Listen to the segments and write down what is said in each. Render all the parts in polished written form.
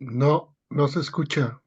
No, no se escucha.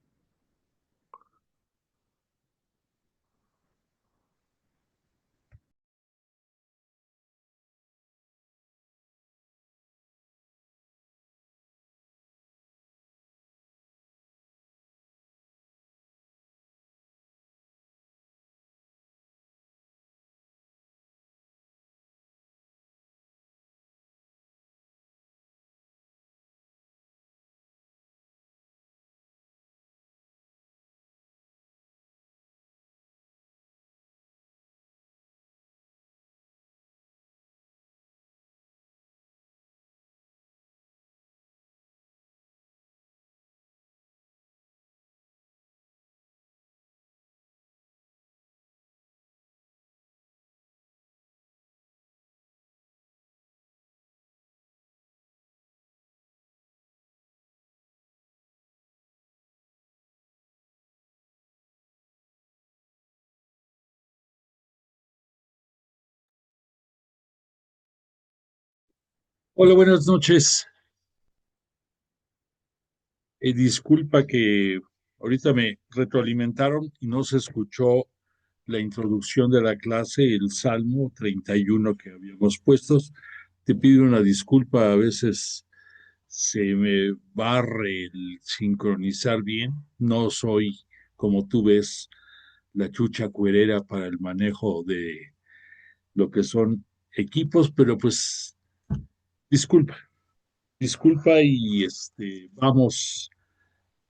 Hola, buenas noches. Disculpa que ahorita me retroalimentaron y no se escuchó la introducción de la clase, el Salmo 31 que habíamos puesto. Te pido una disculpa, a veces se me barre el sincronizar bien. No soy, como tú ves, la chucha cuerera para el manejo de lo que son equipos, pero pues disculpa, disculpa y vamos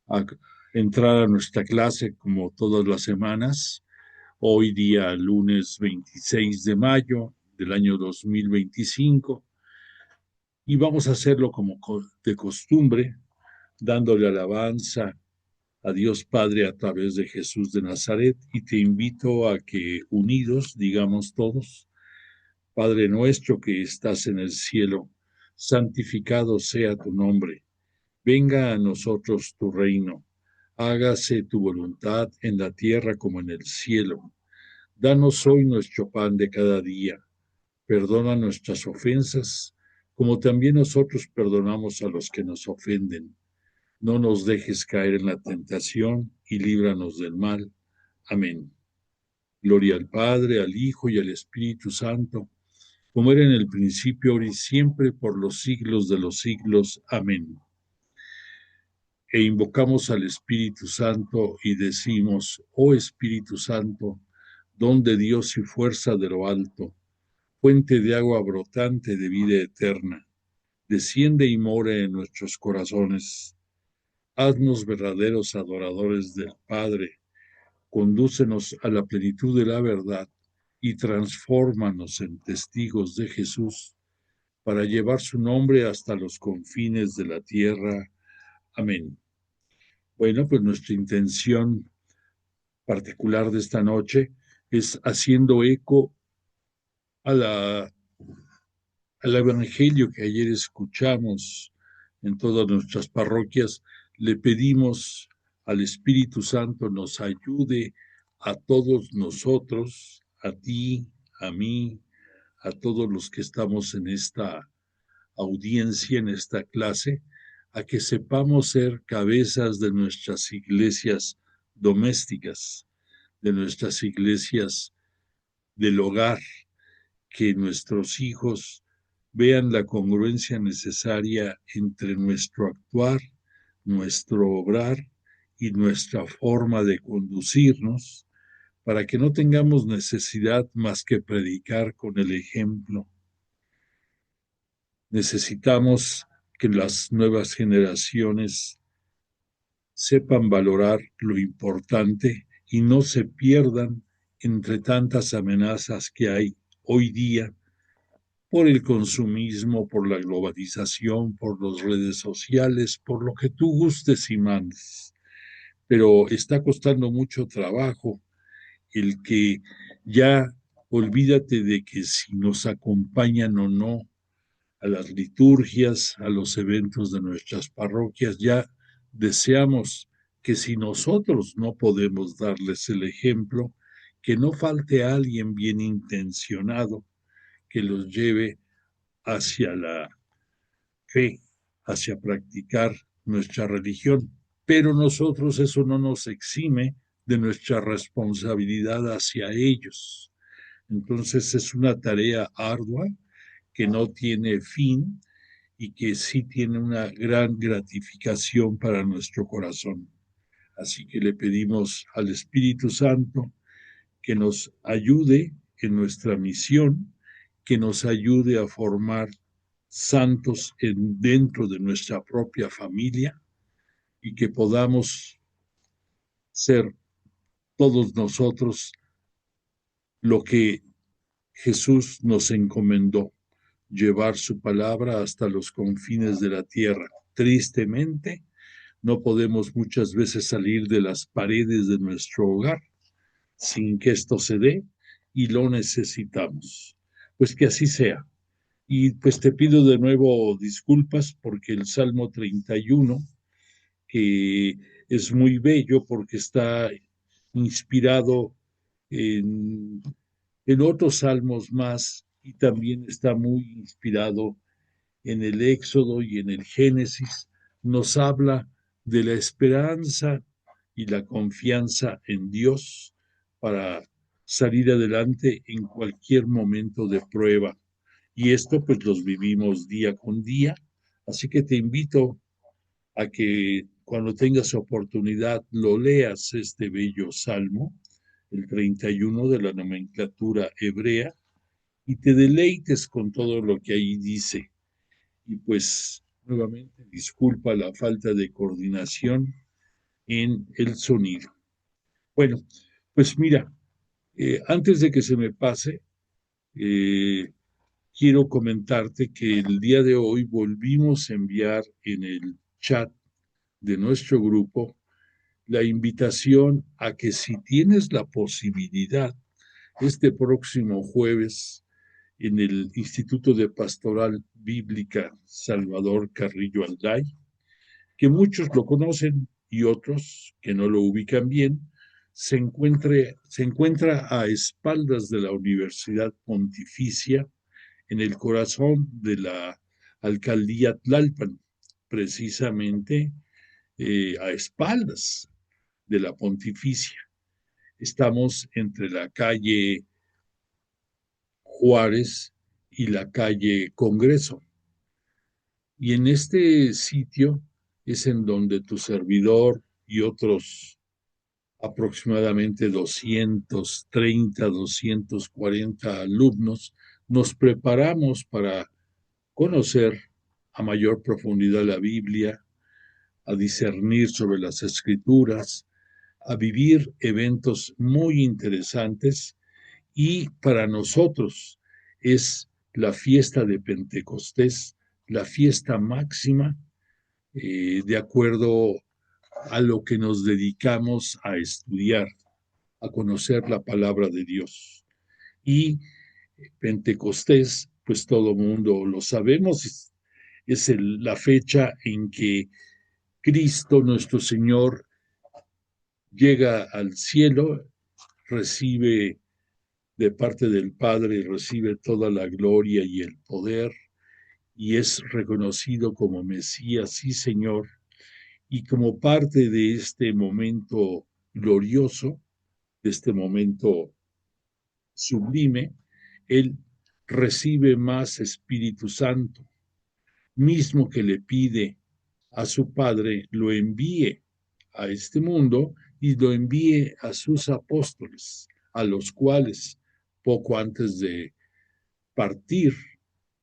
a entrar a nuestra clase como todas las semanas. Hoy día, lunes 26 de mayo del año 2025, y vamos a hacerlo como de costumbre, dándole alabanza a Dios Padre a través de Jesús de Nazaret, y te invito a que unidos digamos todos: Padre nuestro que estás en el cielo, santificado sea tu nombre. Venga a nosotros tu reino. Hágase tu voluntad en la tierra como en el cielo. Danos hoy nuestro pan de cada día. Perdona nuestras ofensas, como también nosotros perdonamos a los que nos ofenden. No nos dejes caer en la tentación y líbranos del mal. Amén. Gloria al Padre, al Hijo y al Espíritu Santo, como era en el principio, ahora y siempre, por los siglos de los siglos. Amén. E invocamos al Espíritu Santo y decimos: oh Espíritu Santo, don de Dios y fuerza de lo alto, fuente de agua brotante de vida eterna, desciende y mora en nuestros corazones. Haznos verdaderos adoradores del Padre, condúcenos a la plenitud de la verdad y transfórmanos en testigos de Jesús para llevar su nombre hasta los confines de la tierra. Amén. Bueno, pues nuestra intención particular de esta noche es haciendo eco a al Evangelio que ayer escuchamos en todas nuestras parroquias. Le pedimos al Espíritu Santo nos ayude a todos nosotros, a ti, a mí, a todos los que estamos en esta audiencia, en esta clase, a que sepamos ser cabezas de nuestras iglesias domésticas, de nuestras iglesias del hogar, que nuestros hijos vean la congruencia necesaria entre nuestro actuar, nuestro obrar y nuestra forma de conducirnos, para que no tengamos necesidad más que predicar con el ejemplo. Necesitamos que las nuevas generaciones sepan valorar lo importante y no se pierdan entre tantas amenazas que hay hoy día por el consumismo, por la globalización, por las redes sociales, por lo que tú gustes y mandes. Pero está costando mucho trabajo el que ya olvídate de que si nos acompañan o no a las liturgias, a los eventos de nuestras parroquias, ya deseamos que si nosotros no podemos darles el ejemplo, que no falte alguien bien intencionado que los lleve hacia la fe, hacia practicar nuestra religión, pero nosotros eso no nos exime de nuestra responsabilidad hacia ellos. Entonces es una tarea ardua que no tiene fin y que sí tiene una gran gratificación para nuestro corazón. Así que le pedimos al Espíritu Santo que nos ayude en nuestra misión, que nos ayude a formar santos dentro de nuestra propia familia y que podamos ser todos nosotros lo que Jesús nos encomendó, llevar su palabra hasta los confines de la tierra. Tristemente, no podemos muchas veces salir de las paredes de nuestro hogar sin que esto se dé y lo necesitamos. Pues que así sea. Y pues te pido de nuevo disculpas porque el Salmo 31, que es muy bello porque está inspirado en, en otros salmos más y también está muy inspirado en el Éxodo y en el Génesis, nos habla de la esperanza y la confianza en Dios para salir adelante en cualquier momento de prueba. Y esto pues los vivimos día con día. Así que te invito a que cuando tengas oportunidad lo leas este bello salmo, el 31 de la nomenclatura hebrea, y te deleites con todo lo que ahí dice. Y pues nuevamente disculpa la falta de coordinación en el sonido. Bueno, pues mira, antes de que se me pase, eh, quiero comentarte que el día de hoy volvimos a enviar en el chat de nuestro grupo la invitación a que si tienes la posibilidad, este próximo jueves en el Instituto de Pastoral Bíblica Salvador Carrillo Alday, que muchos lo conocen y otros que no lo ubican bien, se encuentra a espaldas de la Universidad Pontificia en el corazón de la alcaldía Tlalpan, precisamente a espaldas de la Pontificia. Estamos entre la calle Juárez y la calle Congreso. Y en este sitio es en donde tu servidor y otros aproximadamente 230, 240 alumnos nos preparamos para conocer a mayor profundidad la Biblia, a discernir sobre las escrituras, a vivir eventos muy interesantes y para nosotros es la fiesta de Pentecostés, la fiesta máxima, de acuerdo a lo que nos dedicamos a estudiar, a conocer la palabra de Dios. Y Pentecostés, pues todo mundo lo sabemos, es la fecha en que Cristo nuestro Señor llega al cielo, recibe de parte del Padre, recibe toda la gloria y el poder y es reconocido como Mesías y Señor. Y como parte de este momento glorioso, de este momento sublime, Él recibe más Espíritu Santo, mismo que le pide a su Padre lo envíe a este mundo y lo envíe a sus apóstoles, a los cuales poco antes de partir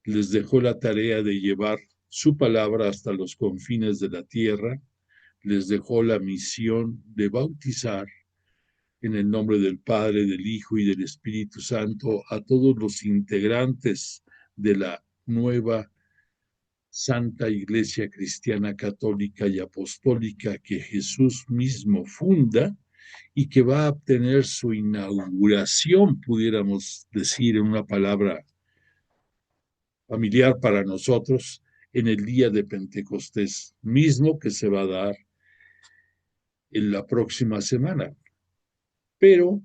les dejó la tarea de llevar su palabra hasta los confines de la tierra, les dejó la misión de bautizar en el nombre del Padre, del Hijo y del Espíritu Santo a todos los integrantes de la nueva Santa Iglesia Cristiana Católica y Apostólica que Jesús mismo funda y que va a obtener su inauguración, pudiéramos decir en una palabra familiar para nosotros, en el día de Pentecostés, mismo que se va a dar en la próxima semana. Pero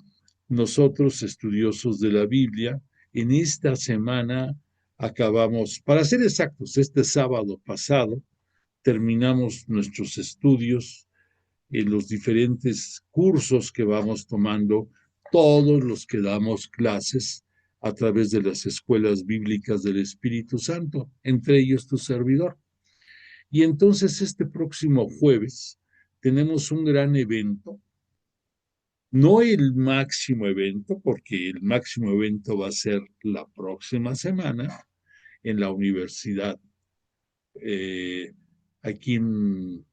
nosotros, estudiosos de la Biblia, en esta semana acabamos, para ser exactos, este sábado pasado, terminamos nuestros estudios en los diferentes cursos que vamos tomando, todos los que damos clases a través de las escuelas bíblicas del Espíritu Santo, entre ellos tu servidor. Y entonces este próximo jueves tenemos un gran evento, no el máximo evento, porque el máximo evento va a ser la próxima semana en la universidad, eh, aquí en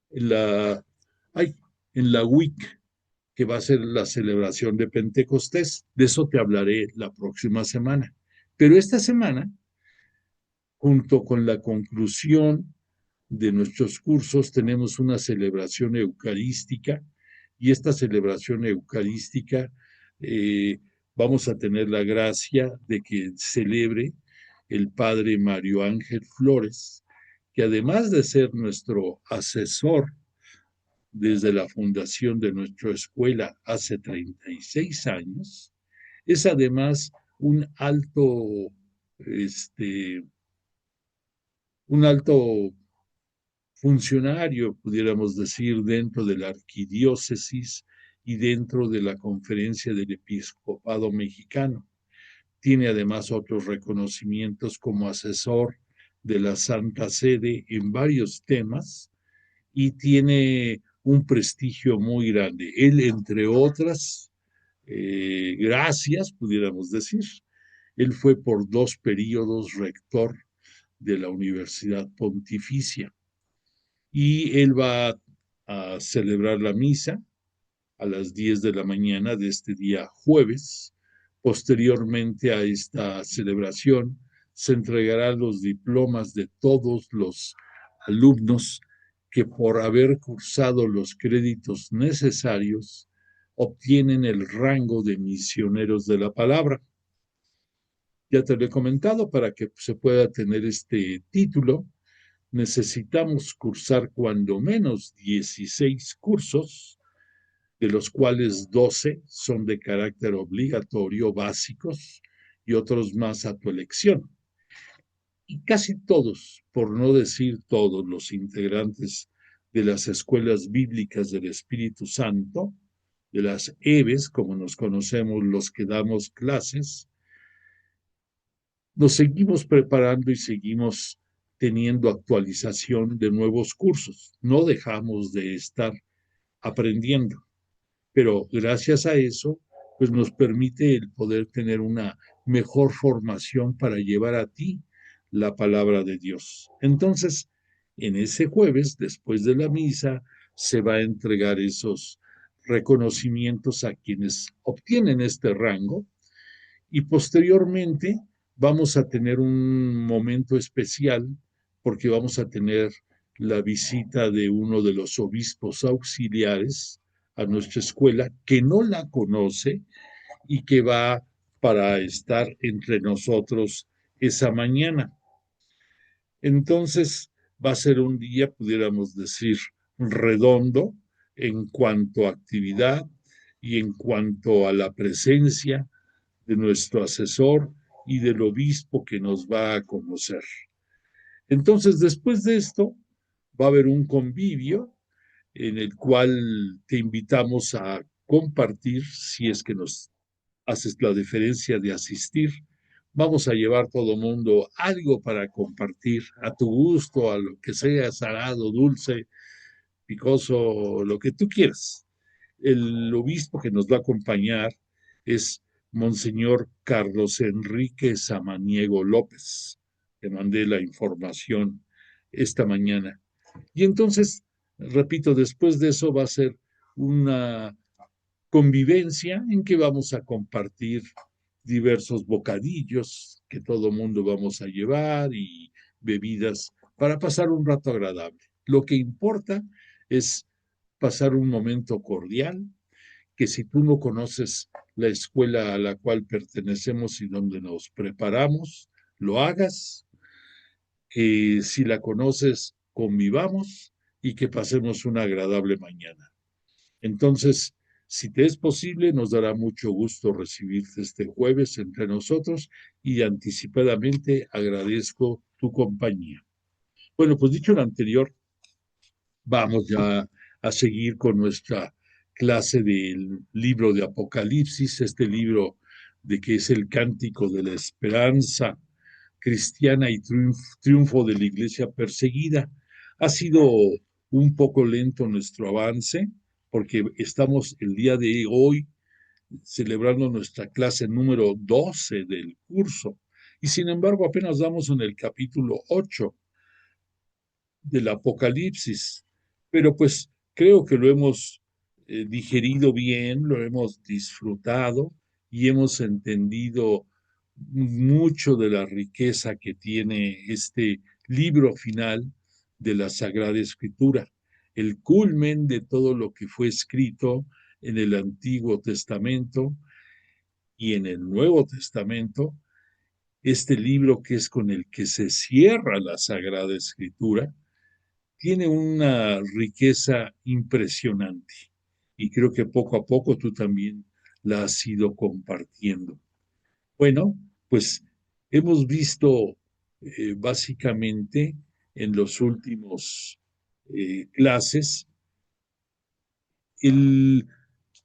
la, ay, en la WIC, que va a ser la celebración de Pentecostés. De eso te hablaré la próxima semana. Pero esta semana, junto con la conclusión de nuestros cursos, tenemos una celebración eucarística y esta celebración eucarística vamos a tener la gracia de que celebre el padre Mario Ángel Flores, que además de ser nuestro asesor desde la fundación de nuestra escuela hace 36 años, es además un alto, este, un alto funcionario, pudiéramos decir, dentro de la arquidiócesis y dentro de la conferencia del episcopado mexicano. Tiene además otros reconocimientos como asesor de la Santa Sede en varios temas y tiene un prestigio muy grande. Él, entre otras gracias, pudiéramos decir, él fue por 2 períodos rector de la Universidad Pontificia y él va a celebrar la misa a las 10 de la mañana de este día jueves. Posteriormente a esta celebración se entregarán los diplomas de todos los alumnos que por haber cursado los créditos necesarios obtienen el rango de misioneros de la palabra. Ya te lo he comentado, para que se pueda tener este título, necesitamos cursar cuando menos 16 cursos, de los cuales 12 son de carácter obligatorio, básicos, y otros más a tu elección. Y casi todos, por no decir todos, los integrantes de las escuelas bíblicas del Espíritu Santo, de las EBES, como nos conocemos los que damos clases, nos seguimos preparando y seguimos teniendo actualización de nuevos cursos. No dejamos de estar aprendiendo, pero gracias a eso, pues nos permite el poder tener una mejor formación para llevar a ti la palabra de Dios. Entonces, en ese jueves, después de la misa, se va a entregar esos reconocimientos a quienes obtienen este rango y posteriormente vamos a tener un momento especial porque vamos a tener la visita de uno de los obispos auxiliares a nuestra escuela que no la conoce y que va para estar entre nosotros esa mañana. Entonces va a ser un día, pudiéramos decir, redondo en cuanto a actividad y en cuanto a la presencia de nuestro asesor y del obispo que nos va a conocer. Entonces, después de esto, va a haber un convivio en el cual te invitamos a compartir, si es que nos haces la deferencia de asistir. Vamos a llevar todo mundo algo para compartir a tu gusto, a lo que sea, salado, dulce, picoso, lo que tú quieras. El obispo que nos va a acompañar es Monseñor Carlos Enrique Samaniego López. Te mandé la información esta mañana. Y entonces, repito, después de eso va a ser una convivencia en que vamos a compartir diversos bocadillos que todo mundo vamos a llevar y bebidas para pasar un rato agradable. Lo que importa es pasar un momento cordial, que si tú no conoces la escuela a la cual pertenecemos y donde nos preparamos, lo hagas, que si la conoces, convivamos y que pasemos una agradable mañana. Entonces, si te es posible, nos dará mucho gusto recibirte este jueves entre nosotros y anticipadamente agradezco tu compañía. Bueno, pues dicho lo anterior, vamos ya a seguir con nuestra clase del libro de Apocalipsis, este libro de que es el cántico de la esperanza cristiana y triunfo de la iglesia perseguida. Ha sido un poco lento nuestro avance porque estamos el día de hoy celebrando nuestra clase número 12 del curso y sin embargo apenas vamos en el capítulo 8 del Apocalipsis, pero pues creo que lo hemos digerido bien, lo hemos disfrutado y hemos entendido mucho de la riqueza que tiene este libro final de la Sagrada Escritura, el culmen de todo lo que fue escrito en el Antiguo Testamento y en el Nuevo Testamento, este libro que es con el que se cierra la Sagrada Escritura, tiene una riqueza impresionante y creo que poco a poco tú también la has ido compartiendo. Bueno, pues hemos visto básicamente en los últimos clases el,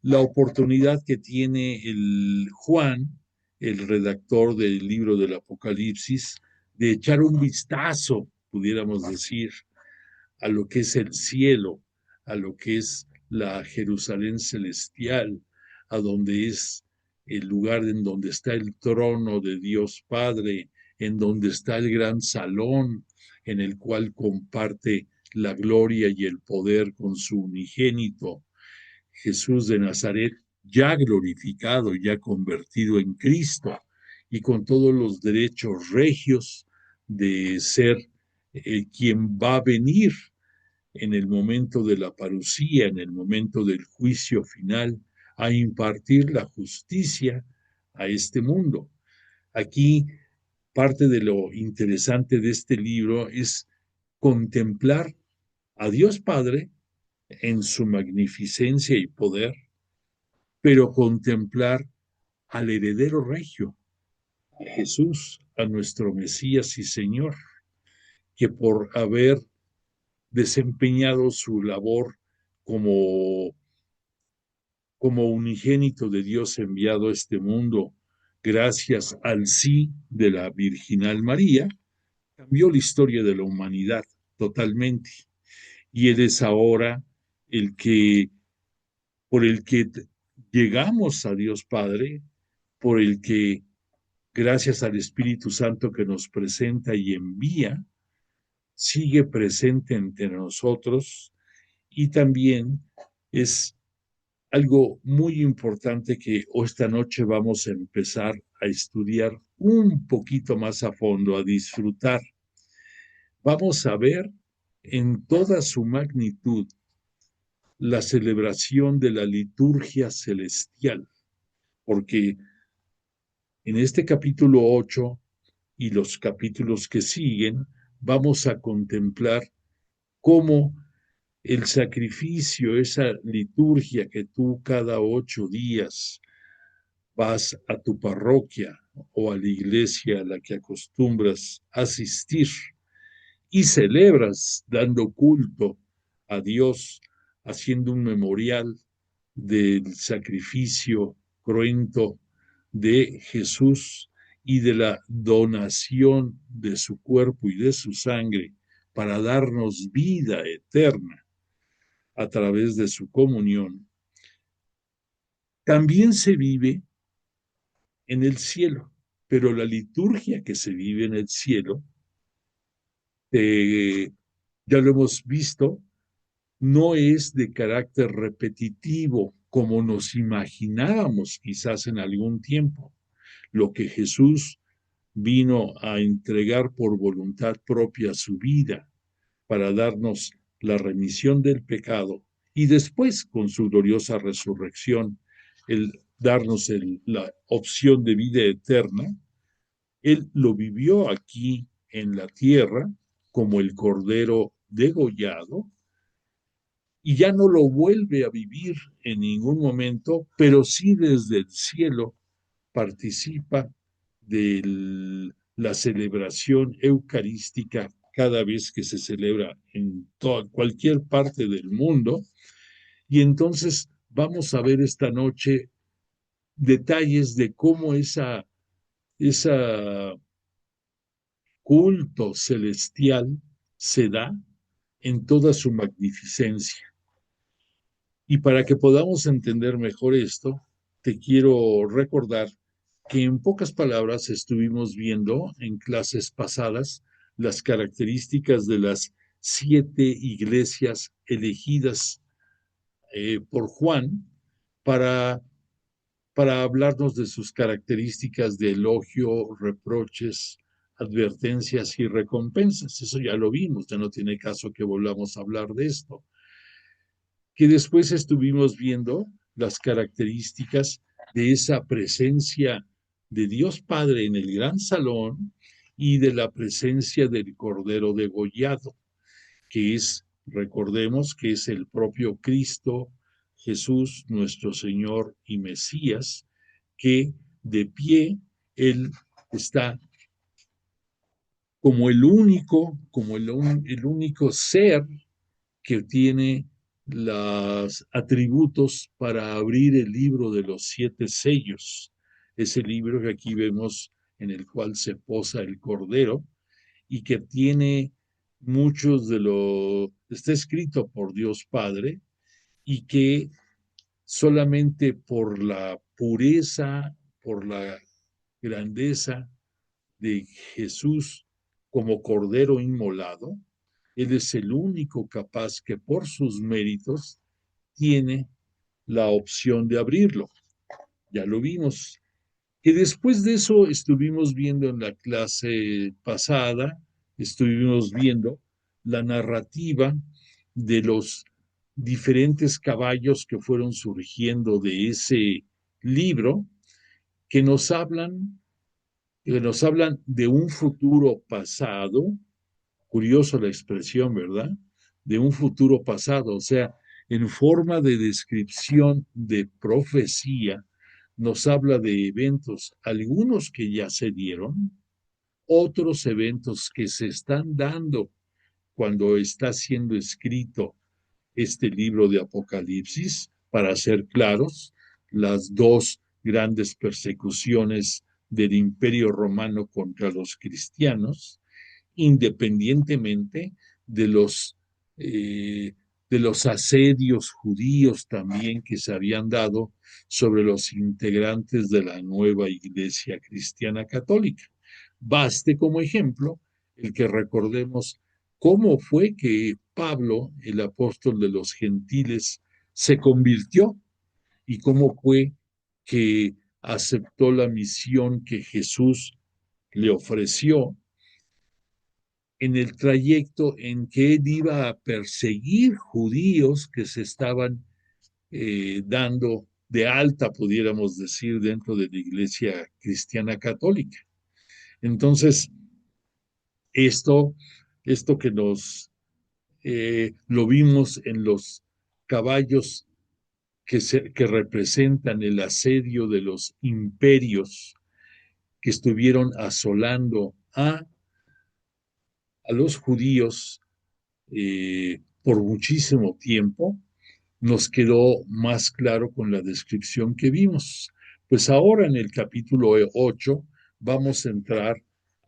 la oportunidad que tiene el Juan, el redactor del libro del Apocalipsis, de echar un vistazo, pudiéramos decir, a lo que es el cielo, a lo que es la Jerusalén celestial, a donde es el lugar en donde está el trono de Dios Padre, en donde está el gran salón en el cual comparte la gloria y el poder con su unigénito, Jesús de Nazaret, ya glorificado, ya convertido en Cristo, y con todos los derechos regios de ser quien va a venir en el momento de la parucía, en el momento del juicio final, a impartir la justicia a este mundo. Aquí parte de lo interesante de este libro es contemplar a Dios Padre en su magnificencia y poder, pero contemplar al heredero regio, a Jesús, a nuestro Mesías y Señor, que por haber desempeñado su labor como, como unigénito de Dios enviado a este mundo, gracias al sí de la Virginal María, cambió la historia de la humanidad totalmente. Y Él es ahora el que, por el que llegamos a Dios Padre, por el que, gracias al Espíritu Santo que nos presenta y envía, sigue presente entre nosotros y también es algo muy importante que esta noche vamos a empezar a estudiar un poquito más a fondo, a disfrutar. Vamos a ver en toda su magnitud la celebración de la liturgia celestial, porque en este capítulo 8 y los capítulos que siguen vamos a contemplar cómo el sacrificio, esa liturgia que tú cada 8 días vas a tu parroquia o a la iglesia a la que acostumbras asistir y celebras dando culto a Dios, haciendo un memorial del sacrificio cruento de Jesús y de la donación de su cuerpo y de su sangre para darnos vida eterna a través de su comunión, también se vive en el cielo, pero la liturgia que se vive en el cielo, ya lo hemos visto, no es de carácter repetitivo como nos imaginábamos quizás en algún tiempo. Lo que Jesús vino a entregar por voluntad propia su vida para darnos la remisión del pecado y después con su gloriosa resurrección, el darnos la opción de vida eterna, Él lo vivió aquí en la tierra como el cordero degollado y ya no lo vuelve a vivir en ningún momento, pero sí desde el cielo participa de la celebración eucarística cada vez que se celebra en cualquier parte del mundo. Y entonces vamos a ver esta noche detalles de cómo esa culto celestial se da en toda su magnificencia. Y para que podamos entender mejor esto, te quiero recordar que en pocas palabras estuvimos viendo en clases pasadas las características de las 7 iglesias elegidas por Juan para, para hablarnos de sus características de elogio, reproches, advertencias y recompensas. Eso ya lo vimos, ya no tiene caso que volvamos a hablar de esto. Que después estuvimos viendo las características de esa presencia de Dios Padre en el gran salón y de la presencia del Cordero degollado, que es, recordemos, que es el propio Cristo, Jesús, nuestro Señor y Mesías, que de pie, Él está como el único ser que tiene los atributos para abrir el libro de los 7 sellos, ese libro que aquí vemos en el cual se posa el Cordero y que tiene está escrito por Dios Padre y que solamente por la pureza, por la grandeza de Jesús como Cordero inmolado, Él es el único capaz que por sus méritos tiene la opción de abrirlo. Ya lo vimos. Y después de eso estuvimos viendo en la clase pasada, estuvimos viendo la narrativa de los diferentes caballos que fueron surgiendo de ese libro que nos hablan, que nos hablan de un futuro pasado. Curioso la expresión, ¿verdad? De un futuro pasado, o sea, en forma de descripción de profecía, nos habla de eventos, algunos que ya se dieron, otros eventos que se están dando cuando está siendo escrito este libro de Apocalipsis, para ser claros, las dos grandes persecuciones del Imperio Romano contra los cristianos, independientemente de eh, de los asedios judíos también que se habían dado sobre los integrantes de la nueva Iglesia Cristiana Católica. Baste como ejemplo el que recordemos cómo fue que Pablo, el apóstol de los gentiles, se convirtió y cómo fue que aceptó la misión que Jesús le ofreció en el trayecto en que él iba a perseguir judíos que se estaban dando de alta, pudiéramos decir, dentro de la Iglesia Cristiana Católica. Entonces, esto, esto que lo vimos en los caballos que representan el asedio de los imperios que estuvieron asolando a los judíos por muchísimo tiempo, nos quedó más claro con la descripción que vimos. Pues ahora en el capítulo 8 vamos a entrar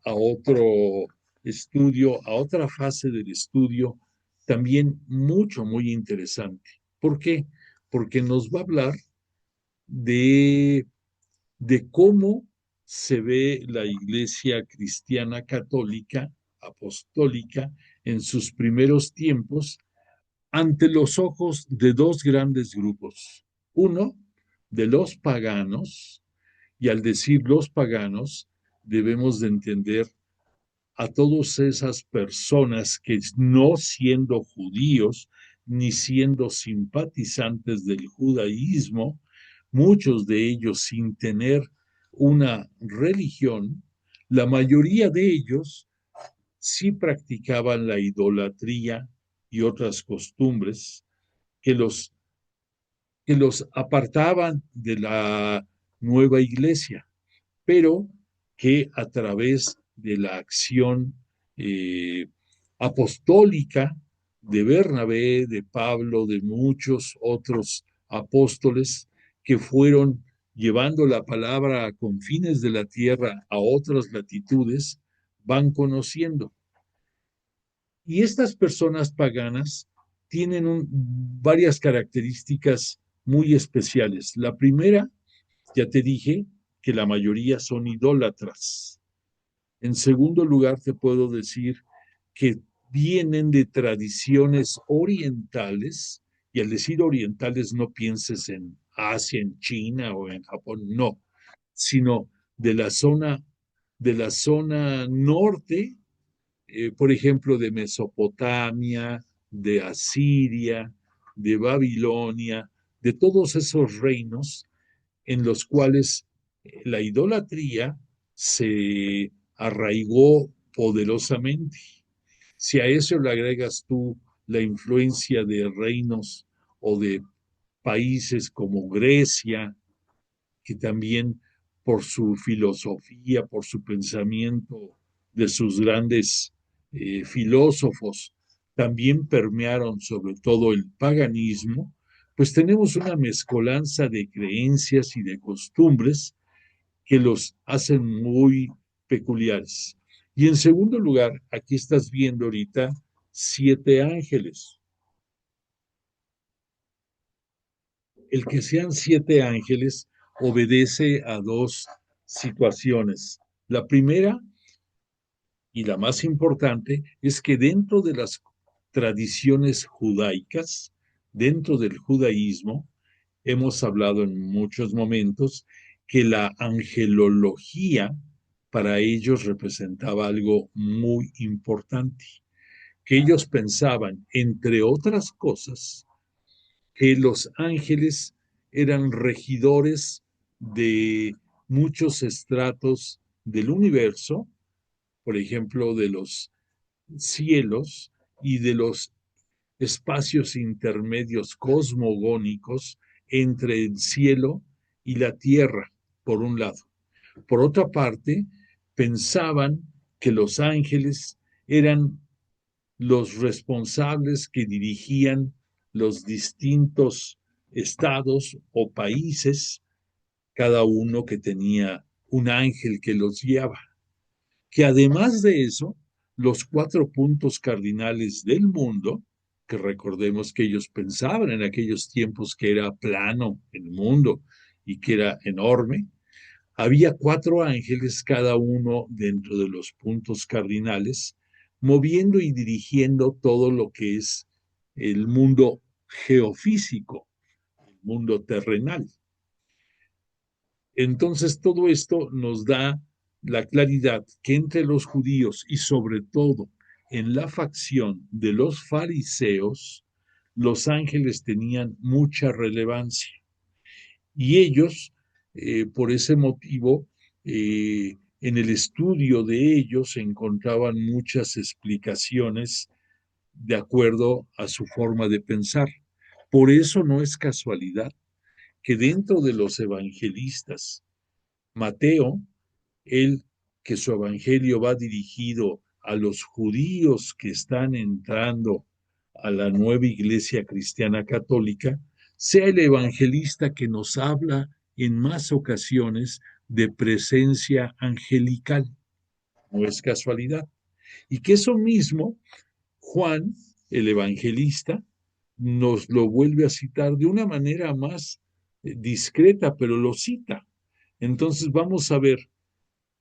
a otro estudio, a otra fase del estudio, también muy interesante. ¿Por qué? Porque nos va a hablar de, de cómo se ve la Iglesia Cristiana Católica, apostólica, en sus primeros tiempos ante los ojos de dos grandes grupos. Uno, de los paganos, y al decir los paganos, debemos de entender a todas esas personas que no siendo judíos, ni siendo simpatizantes del judaísmo, muchos de ellos sin tener una religión, la mayoría de ellos sí practicaban la idolatría y otras costumbres que los apartaban de la nueva iglesia, pero que a través de la acción eh, apostólica de Bernabé, de Pablo, de muchos otros apóstoles que fueron llevando la palabra a confines de la tierra a otras latitudes, van conociendo. Y estas personas paganas tienen varias características muy especiales. La primera, ya te dije, que la mayoría son idólatras. En segundo lugar, te puedo decir que vienen de tradiciones orientales, y al decir orientales no pienses en Asia, en China o en Japón, no, sino de la zona norte, por ejemplo, de Mesopotamia, de Asiria, de Babilonia, de todos esos reinos en los cuales la idolatría se arraigó poderosamente. Si a eso le agregas tú la influencia de reinos o de países como Grecia, que también por su filosofía, por su pensamiento de sus grandes filósofos, también permearon sobre todo el paganismo, pues tenemos una mezcolanza de creencias y de costumbres que los hacen muy peculiares. Y en segundo lugar, aquí estás viendo ahorita 7 ángeles. El que sean 7 ángeles obedece a dos situaciones. La primera y la más importante es que dentro de las tradiciones judaicas, dentro del judaísmo, hemos hablado en muchos momentos que la angelología para ellos representaba algo muy importante, que ellos pensaban, entre otras cosas, que los ángeles eran regidores de muchos estratos del universo, por ejemplo, de los cielos y de los espacios intermedios cosmogónicos entre el cielo y la tierra, por un lado. Por otra parte, pensaban que los ángeles eran los responsables que dirigían los distintos estados o países, cada uno que tenía un ángel que los guiaba. Que además de eso, los 4 puntos cardinales del mundo, que recordemos que ellos pensaban en aquellos tiempos que era plano el mundo y que era enorme, había 4 ángeles cada uno dentro de los puntos cardinales, moviendo y dirigiendo todo lo que es el mundo geofísico, el mundo terrenal. Entonces todo esto nos da la claridad que entre los judíos y sobre todo en la facción de los fariseos, los ángeles tenían mucha relevancia. Y ellos, por ese motivo, en el estudio de ellos se encontraban muchas explicaciones de acuerdo a su forma de pensar. Por eso no es casualidad que dentro de los evangelistas, Mateo, él que su evangelio va dirigido a los judíos que están entrando a la nueva iglesia cristiana católica, sea el evangelista que nos habla en más ocasiones de presencia angelical. No es casualidad. Y que eso mismo, Juan, el evangelista, nos lo vuelve a citar de una manera más discreta, pero lo cita. Entonces vamos a ver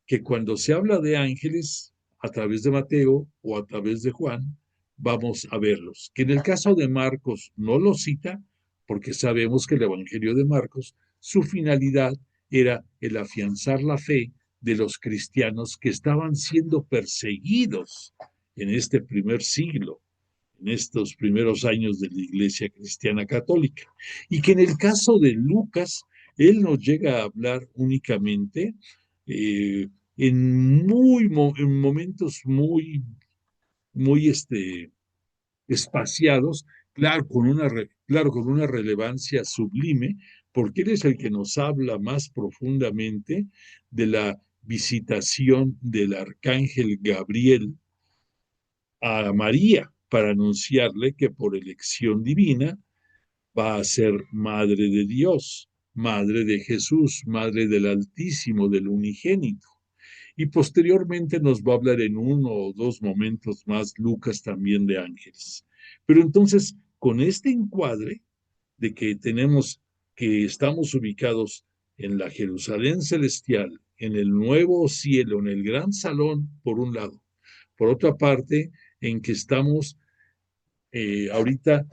que cuando se habla de ángeles a través de Mateo o a través de Juan, vamos a verlos. Que en el caso de Marcos no lo cita, porque sabemos que el Evangelio de Marcos, su finalidad era el afianzar la fe de los cristianos que estaban siendo perseguidos en este primer siglo, en estos primeros años de la Iglesia Cristiana Católica. Y que en el caso de Lucas, él nos llega a hablar únicamente en momentos muy espaciados, claro, con una relevancia sublime, porque él es el que nos habla más profundamente de la visitación del arcángel Gabriel a María para anunciarle que por elección divina va a ser madre de Dios, madre de Jesús, madre del Altísimo, del Unigénito. Y posteriormente nos va a hablar en uno o dos momentos más Lucas también de ángeles. Pero entonces, con este encuadre de que tenemos que estamos ubicados en la Jerusalén celestial, en el nuevo cielo, en el gran salón, por un lado. Por otra parte, en que estamos ahorita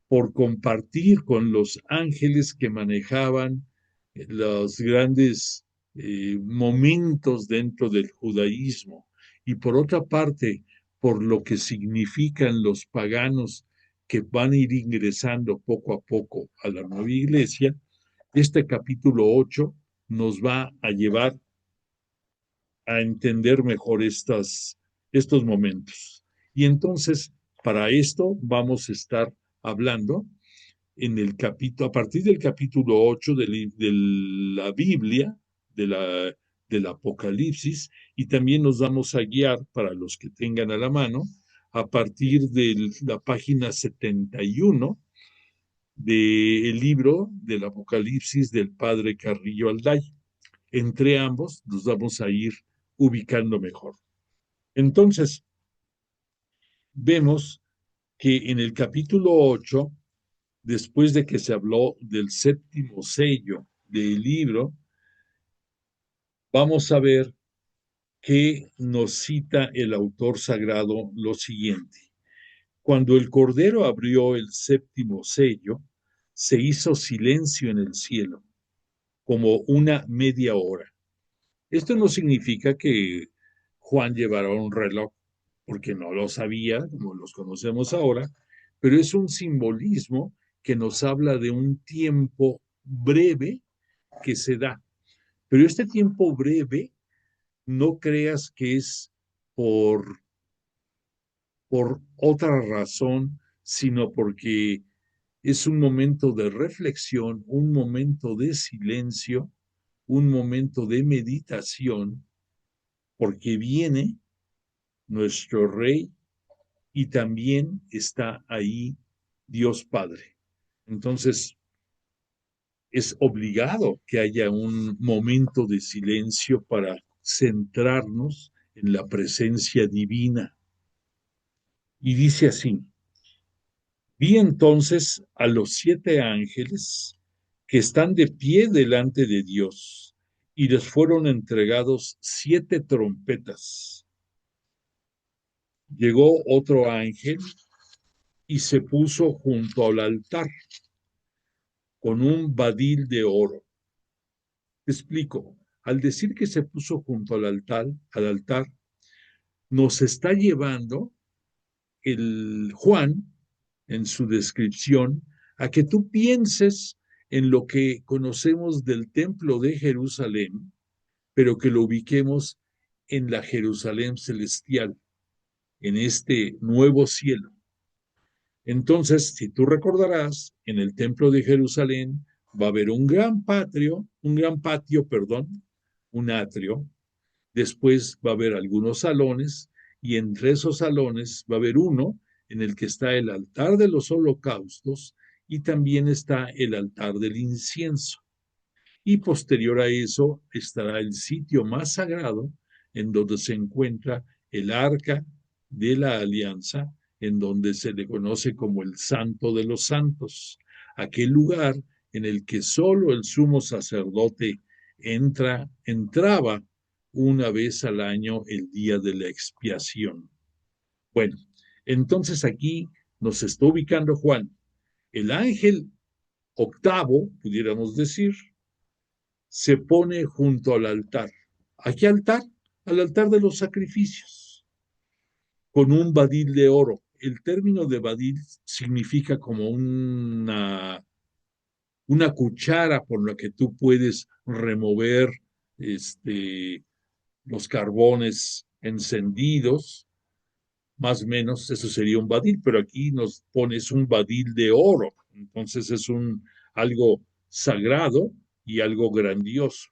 por compartir con los ángeles que manejaban los grandes momentos dentro del judaísmo. Y por otra parte, por lo que significan los paganos que van a ir ingresando poco a poco a la nueva iglesia, este capítulo 8 nos va a llevar a entender mejor estos momentos. Y entonces, para esto vamos a estar hablando en el capítulo, a partir del capítulo 8 de la Biblia, de la, del Apocalipsis, y también nos vamos a guiar, para los que tengan a la mano, a partir de la página 71 del libro del Apocalipsis del padre Carrillo Alday. Entre ambos nos vamos a ir ubicando mejor. Entonces, vemos que en el capítulo 8, después de que se habló del séptimo sello del libro, vamos a ver que nos cita el autor sagrado lo siguiente. Cuando el Cordero abrió el séptimo sello, se hizo silencio en el cielo, como una media hora. Esto no significa que Juan llevara un reloj, porque no lo sabía, como los conocemos ahora, pero es un simbolismo que nos habla de un tiempo breve que se da. Pero este tiempo breve, no creas que es por, por otra razón, sino porque es un momento de reflexión, un momento de silencio, un momento de meditación, porque viene nuestro Rey y también está ahí Dios Padre. Entonces, es obligado que haya un momento de silencio para centrarnos en la presencia divina. Y dice así, vi entonces a los 7 ángeles que están de pie delante de Dios y les fueron entregados 7 trompetas. Llegó otro ángel y se puso junto al altar con un badil de oro. Te explico. Al decir que se puso junto al altar, nos está llevando el Juan en su descripción a que tú pienses en lo que conocemos del templo de Jerusalén, pero que lo ubiquemos en la Jerusalén celestial, en este nuevo cielo. Entonces, si tú recordarás, en el templo de Jerusalén va a haber un gran patio, perdón, un atrio. Después va a haber algunos salones y entre esos salones va a haber uno en el que está el altar de los holocaustos y también está el altar del incienso. Y posterior a eso estará el sitio más sagrado en donde se encuentra el arca de la alianza, en donde se le conoce como el Santo de los Santos, aquel lugar en el que solo el sumo sacerdote entraba una vez al año el día de la expiación. Bueno, entonces aquí nos está ubicando Juan. El ángel octavo, pudiéramos decir, se pone junto al altar. ¿A qué altar? Al altar de los sacrificios, con un badil de oro. El término de badil significa como una cuchara por la que tú puedes remover los carbones encendidos, más o menos, eso sería un badil, pero aquí nos pones un badil de oro, entonces es algo sagrado y algo grandioso.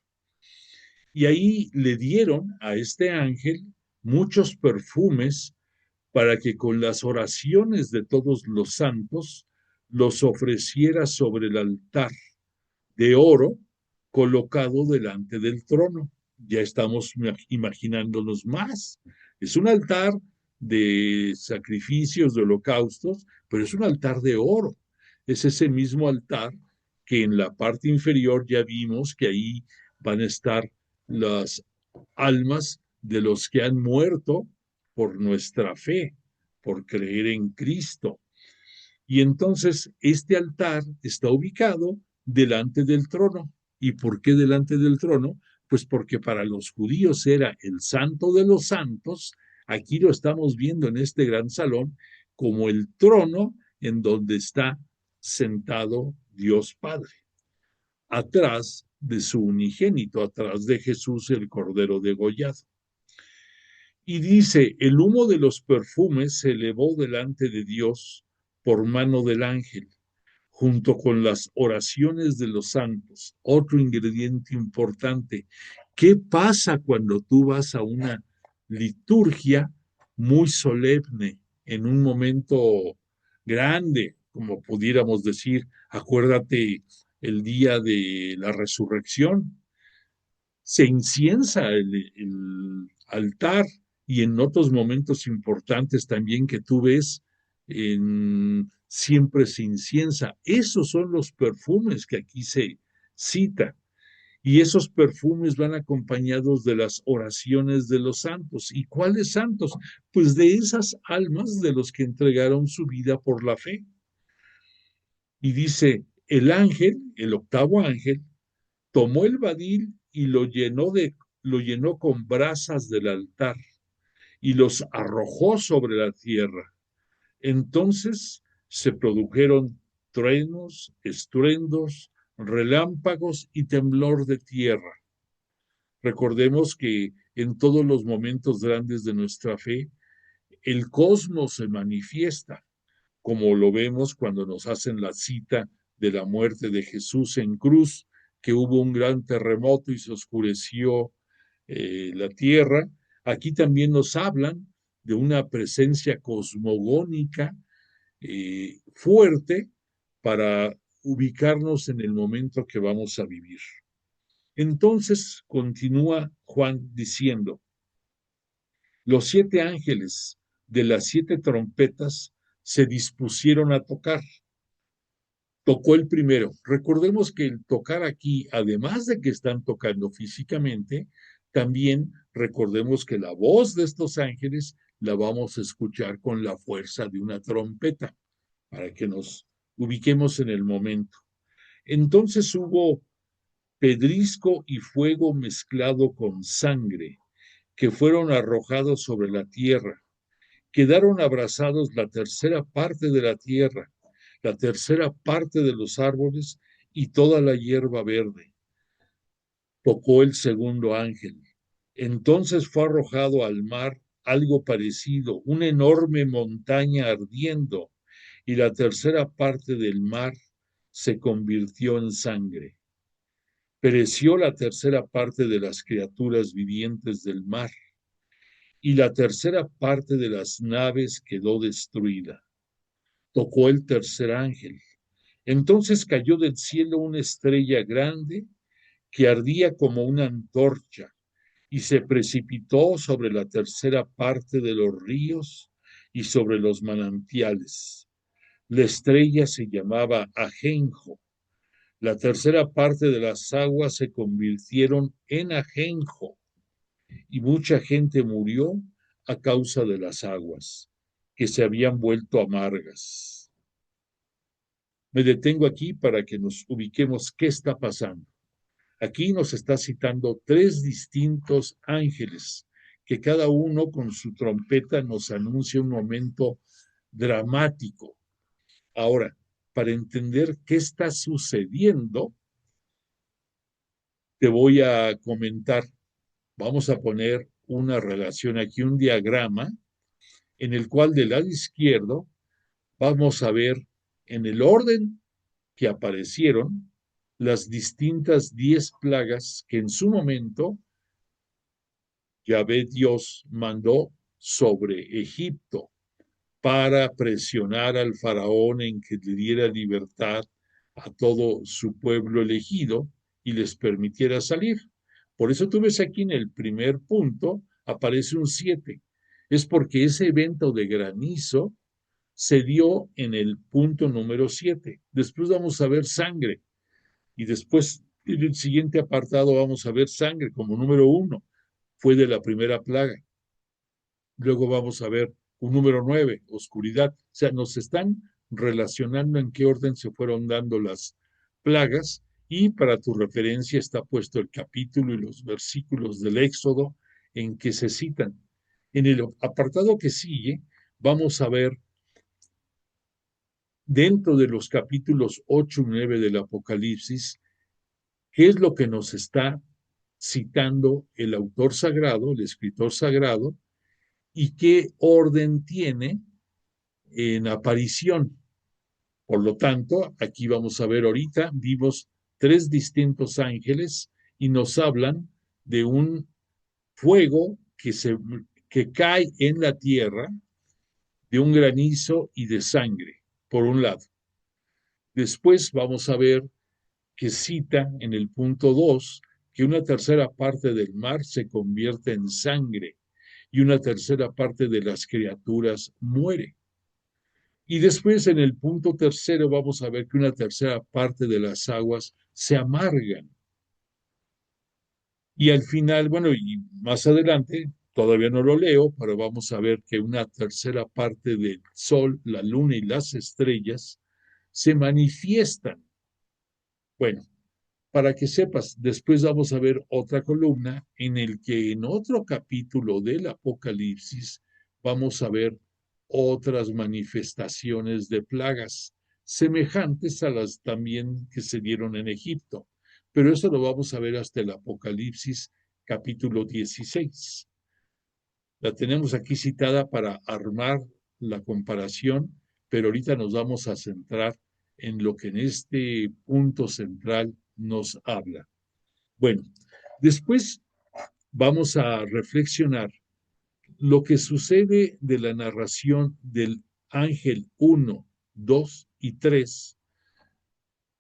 Y ahí le dieron a este ángel muchos perfumes para que con las oraciones de todos los santos los ofreciera sobre el altar de oro colocado delante del trono. Ya estamos imaginándonos más. Es un altar de sacrificios, de holocaustos, pero es un altar de oro. Es ese mismo altar que en la parte inferior ya vimos que ahí van a estar las almas de los que han muerto por nuestra fe, por creer en Cristo. Y entonces este altar está ubicado delante del trono. ¿Y por qué delante del trono? Pues porque para los judíos era el santo de los santos. Aquí lo estamos viendo en este gran salón como el trono en donde está sentado Dios Padre, atrás de su unigénito, atrás de Jesús el Cordero degollado. Y dice, el humo de los perfumes se elevó delante de Dios por mano del ángel, junto con las oraciones de los santos. Otro ingrediente importante. ¿Qué pasa cuando tú vas a una liturgia muy solemne, en un momento grande, como pudiéramos decir, acuérdate el día de la resurrección? Se inciensa el altar y en otros momentos importantes también que tú ves, siempre se inciensa. Esos son los perfumes que aquí se cita. Y esos perfumes van acompañados de las oraciones de los santos. ¿Y cuáles santos? Pues de esas almas de los que entregaron su vida por la fe. Y dice, el ángel, el octavo ángel, tomó el badil y lo llenó con brasas del altar y los arrojó sobre la tierra. Entonces se produjeron truenos, estruendos, relámpagos y temblor de tierra. Recordemos que en todos los momentos grandes de nuestra fe, el cosmos se manifiesta, como lo vemos cuando nos hacen la cita de la muerte de Jesús en cruz, que hubo un gran terremoto y se oscureció la tierra. Aquí también nos hablan de una presencia cosmogónica fuerte para ubicarnos en el momento que vamos a vivir. Entonces continúa Juan diciendo, los 7 ángeles de las 7 trompetas se dispusieron a tocar. Tocó el primero. Recordemos que el tocar aquí, además de que están tocando físicamente, también recordemos que la voz de estos ángeles la vamos a escuchar con la fuerza de una trompeta, para que nos ubiquemos en el momento. Entonces hubo pedrisco y fuego mezclado con sangre, que fueron arrojados sobre la tierra. Quedaron abrasados la tercera parte de la tierra, la tercera parte de los árboles y toda la hierba verde. Tocó el segundo ángel. Entonces fue arrojado al mar algo parecido, una enorme montaña ardiendo, y la tercera parte del mar se convirtió en sangre. Pereció la tercera parte de las criaturas vivientes del mar, y la tercera parte de las naves quedó destruida. Tocó el tercer ángel. Entonces cayó del cielo una estrella grande que ardía como una antorcha y se precipitó sobre la tercera parte de los ríos y sobre los manantiales. La estrella se llamaba Ajenjo. La tercera parte de las aguas se convirtieron en ajenjo y mucha gente murió a causa de las aguas, que se habían vuelto amargas. Me detengo aquí para que nos ubiquemos qué está pasando. Aquí nos está citando 3 distintos ángeles, que cada uno con su trompeta nos anuncia un momento dramático. Ahora, para entender qué está sucediendo, te voy a comentar, vamos a poner una relación aquí, un diagrama, en el cual del lado izquierdo vamos a ver en el orden que aparecieron las distintas 10 plagas que en su momento Yahvé Dios mandó sobre Egipto. para presionar al faraón en que le diera libertad a todo su pueblo elegido y les permitiera salir. Por eso tú ves aquí en el primer punto, aparece un 7. Es porque ese evento de granizo se dio en el punto número 7. Después vamos a ver sangre y después en el siguiente apartado vamos a ver sangre como número 1. Fue de la primera plaga. Luego vamos a ver un número 9, oscuridad. O sea, nos están relacionando en qué orden se fueron dando las plagas y para tu referencia está puesto el capítulo y los versículos del Éxodo en que se citan. En el apartado que sigue vamos a ver dentro de los capítulos 8 y 9 del Apocalipsis qué es lo que nos está citando el autor sagrado, el escritor sagrado, y qué orden tiene en aparición. Por lo tanto, aquí vamos a ver ahorita, vimos 3 distintos ángeles y nos hablan de un fuego que cae en la tierra, de un granizo y de sangre, por un lado. Después vamos a ver que cita en el punto 2 que una tercera parte del mar se convierte en sangre y una tercera parte de las criaturas muere. Y después en el punto tercero vamos a ver que una tercera parte de las aguas se amargan. Y al final, bueno, y más adelante, todavía no lo leo, pero vamos a ver que una tercera parte del sol, la luna y las estrellas se manifiestan. Bueno, para que sepas, después vamos a ver otra columna en el que en otro capítulo del Apocalipsis vamos a ver otras manifestaciones de plagas semejantes a las también que se dieron en Egipto. Pero eso lo vamos a ver hasta el Apocalipsis capítulo 16. La tenemos aquí citada para armar la comparación, pero ahorita nos vamos a centrar en lo que en este punto central nos habla. Bueno, después vamos a reflexionar lo que sucede de la narración del ángel 1, 2 y 3.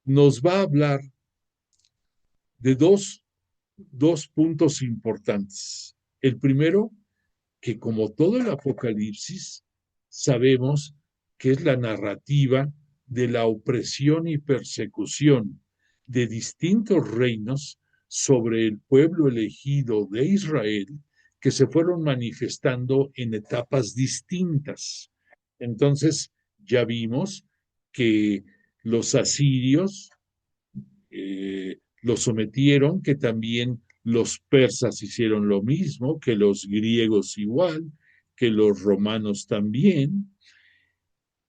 Nos va a hablar de dos puntos importantes. El primero, que como todo el Apocalipsis, sabemos que es la narrativa de la opresión y persecución de distintos reinos sobre el pueblo elegido de Israel que se fueron manifestando en etapas distintas. Entonces, ya vimos que los asirios lo sometieron, que también los persas hicieron lo mismo, que los griegos igual, que los romanos también.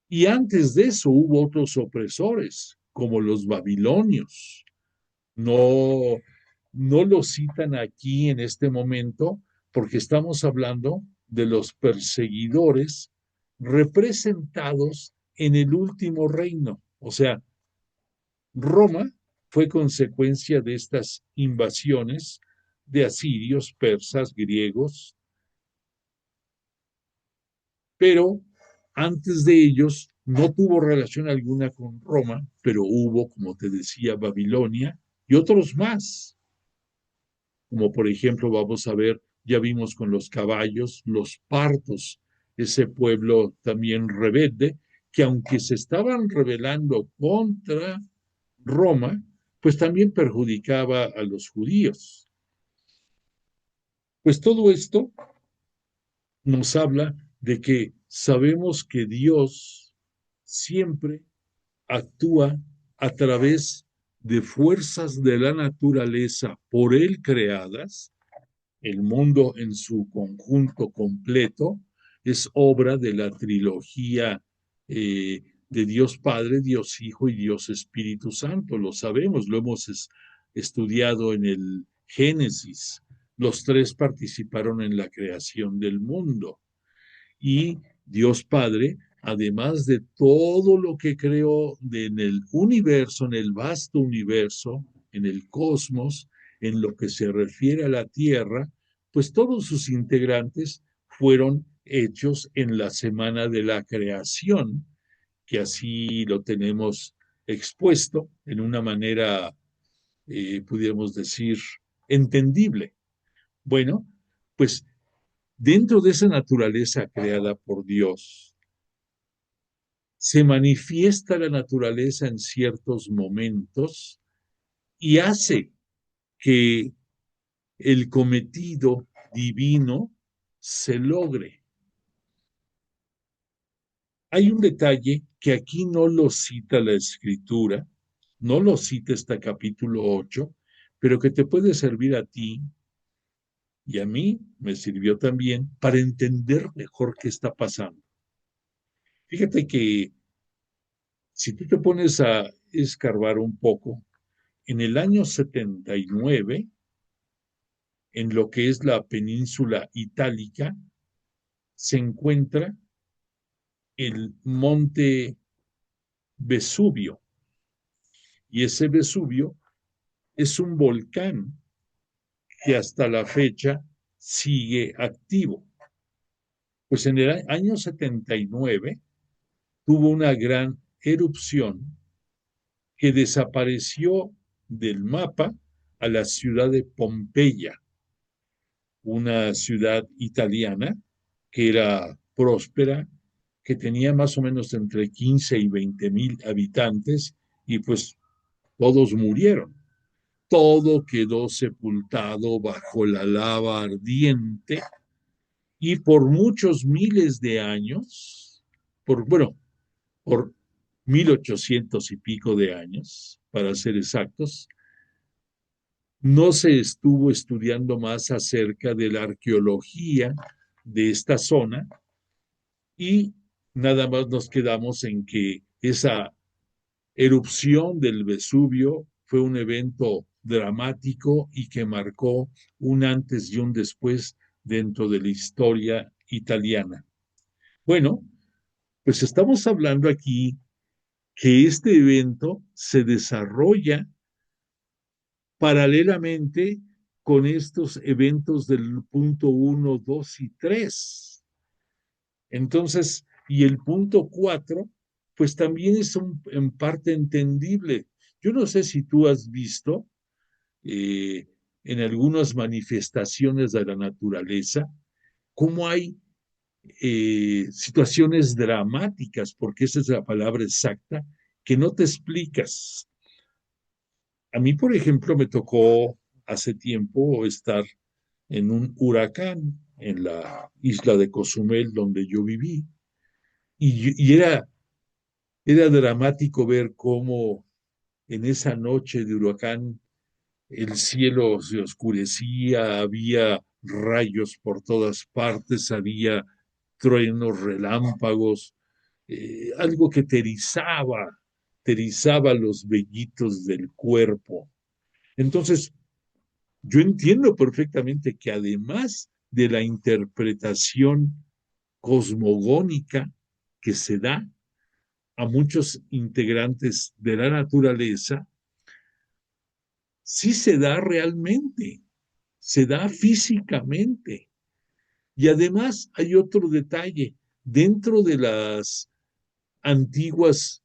Y antes de eso hubo otros opresores, como los babilonios. No, no lo citan aquí en este momento porque estamos hablando de los perseguidores representados en el último reino. O sea, Roma fue consecuencia de estas invasiones de asirios, persas, griegos, pero antes de ellos no tuvo relación alguna con Roma, pero hubo, como te decía, Babilonia y otros más, como por ejemplo vamos a ver, ya vimos con los caballos, los partos, ese pueblo también rebelde, que aunque se estaban rebelando contra Roma, pues también perjudicaba a los judíos. Pues todo esto nos habla de que sabemos que Dios siempre actúa a través de fuerzas de la naturaleza por Él creadas. El mundo en su conjunto completo es obra de la trilogía de Dios Padre, Dios Hijo y Dios Espíritu Santo. Lo sabemos, lo hemos estudiado en el Génesis. Los tres participaron en la creación del mundo. Y Dios Padre, además de todo lo que creó en el universo, en el vasto universo, en el cosmos, en lo que se refiere a la Tierra, pues todos sus integrantes fueron hechos en la semana de la creación, que así lo tenemos expuesto en una manera, pudiéramos decir, entendible. Bueno, pues dentro de esa naturaleza creada por Dios, se manifiesta la naturaleza en ciertos momentos y hace que el cometido divino se logre. Hay un detalle que aquí no lo cita la escritura, no lo cita este capítulo 8, pero que te puede servir a ti y a mí me sirvió también para entender mejor qué está pasando. Fíjate que si tú te pones a escarbar un poco, en el año 79, en lo que es la península itálica, se encuentra el monte Vesubio. Y ese Vesubio es un volcán que hasta la fecha sigue activo. Pues en el año 79 tuvo una gran erupción que desapareció del mapa a la ciudad de Pompeya, una ciudad italiana que era próspera, que tenía más o menos entre 15 y 20 mil habitantes, y pues todos murieron. Todo quedó sepultado bajo la lava ardiente y por muchos miles de años, por 1800 y pico de años, para ser exactos, no se estuvo estudiando más acerca de la arqueología de esta zona y nada más nos quedamos en que esa erupción del Vesubio fue un evento dramático y que marcó un antes y un después dentro de la historia italiana. Bueno, pues estamos hablando aquí que este evento se desarrolla paralelamente con estos eventos del punto 1, 2 y 3. Entonces, y el punto 4, pues también es en parte entendible. Yo no sé si tú has visto eh, en algunas manifestaciones de la naturaleza cómo hay situaciones dramáticas, porque esa es la palabra exacta, que no te explicas. A mí, por ejemplo, me tocó hace tiempo estar en un huracán en la isla de Cozumel, donde yo viví, y era dramático ver cómo en esa noche de huracán el cielo se oscurecía, había rayos por todas partes, había truenos, relámpagos, algo que te erizaba los vellitos del cuerpo. Entonces, yo entiendo perfectamente que además de la interpretación cosmogónica que se da a muchos integrantes de la naturaleza, sí se da realmente, se da físicamente. Y además hay otro detalle, dentro de las antiguas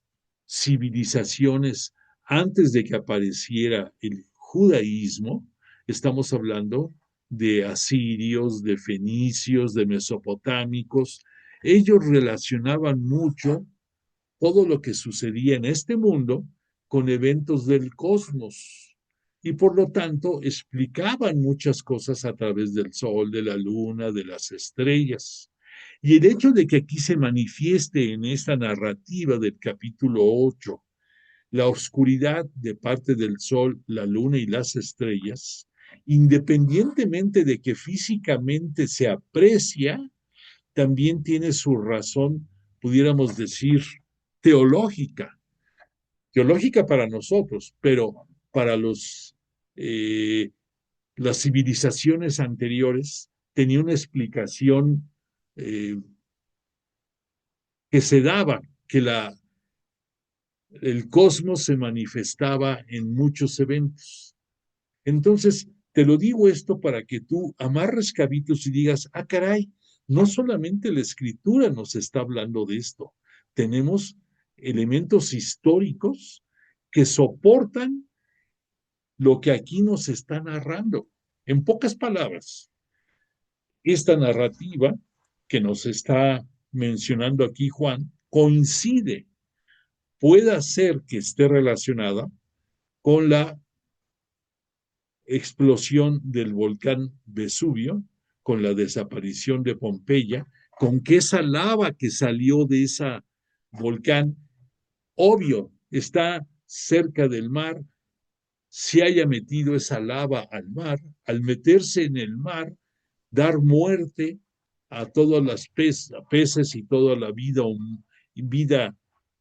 civilizaciones, antes de que apareciera el judaísmo, estamos hablando de asirios, de fenicios, de mesopotámicos, ellos relacionaban mucho todo lo que sucedía en este mundo con eventos del cosmos y por lo tanto explicaban muchas cosas a través del sol, de la luna, de las estrellas. Y el hecho de que aquí se manifieste en esta narrativa del capítulo 8 la oscuridad de parte del sol, la luna y las estrellas, independientemente de que físicamente se aprecia, también tiene su razón, pudiéramos decir, teológica, teológica para nosotros, pero para las civilizaciones anteriores tenía una explicación eh, que se daba, que el cosmos se manifestaba en muchos eventos. Entonces, te lo digo esto para que tú amarres cabitos y digas, ah, caray, No solamente la escritura nos está hablando de esto, tenemos elementos históricos que soportan lo que aquí nos está narrando. En pocas palabras, esta narrativa que nos está mencionando aquí Juan coincide, puede ser que esté relacionada con la explosión del volcán Vesubio, con la desaparición de Pompeya, con que esa lava que salió de ese volcán, obvio, está cerca del mar, se haya metido esa lava al mar, al meterse en el mar, dar muerte a todas las peces y toda la vida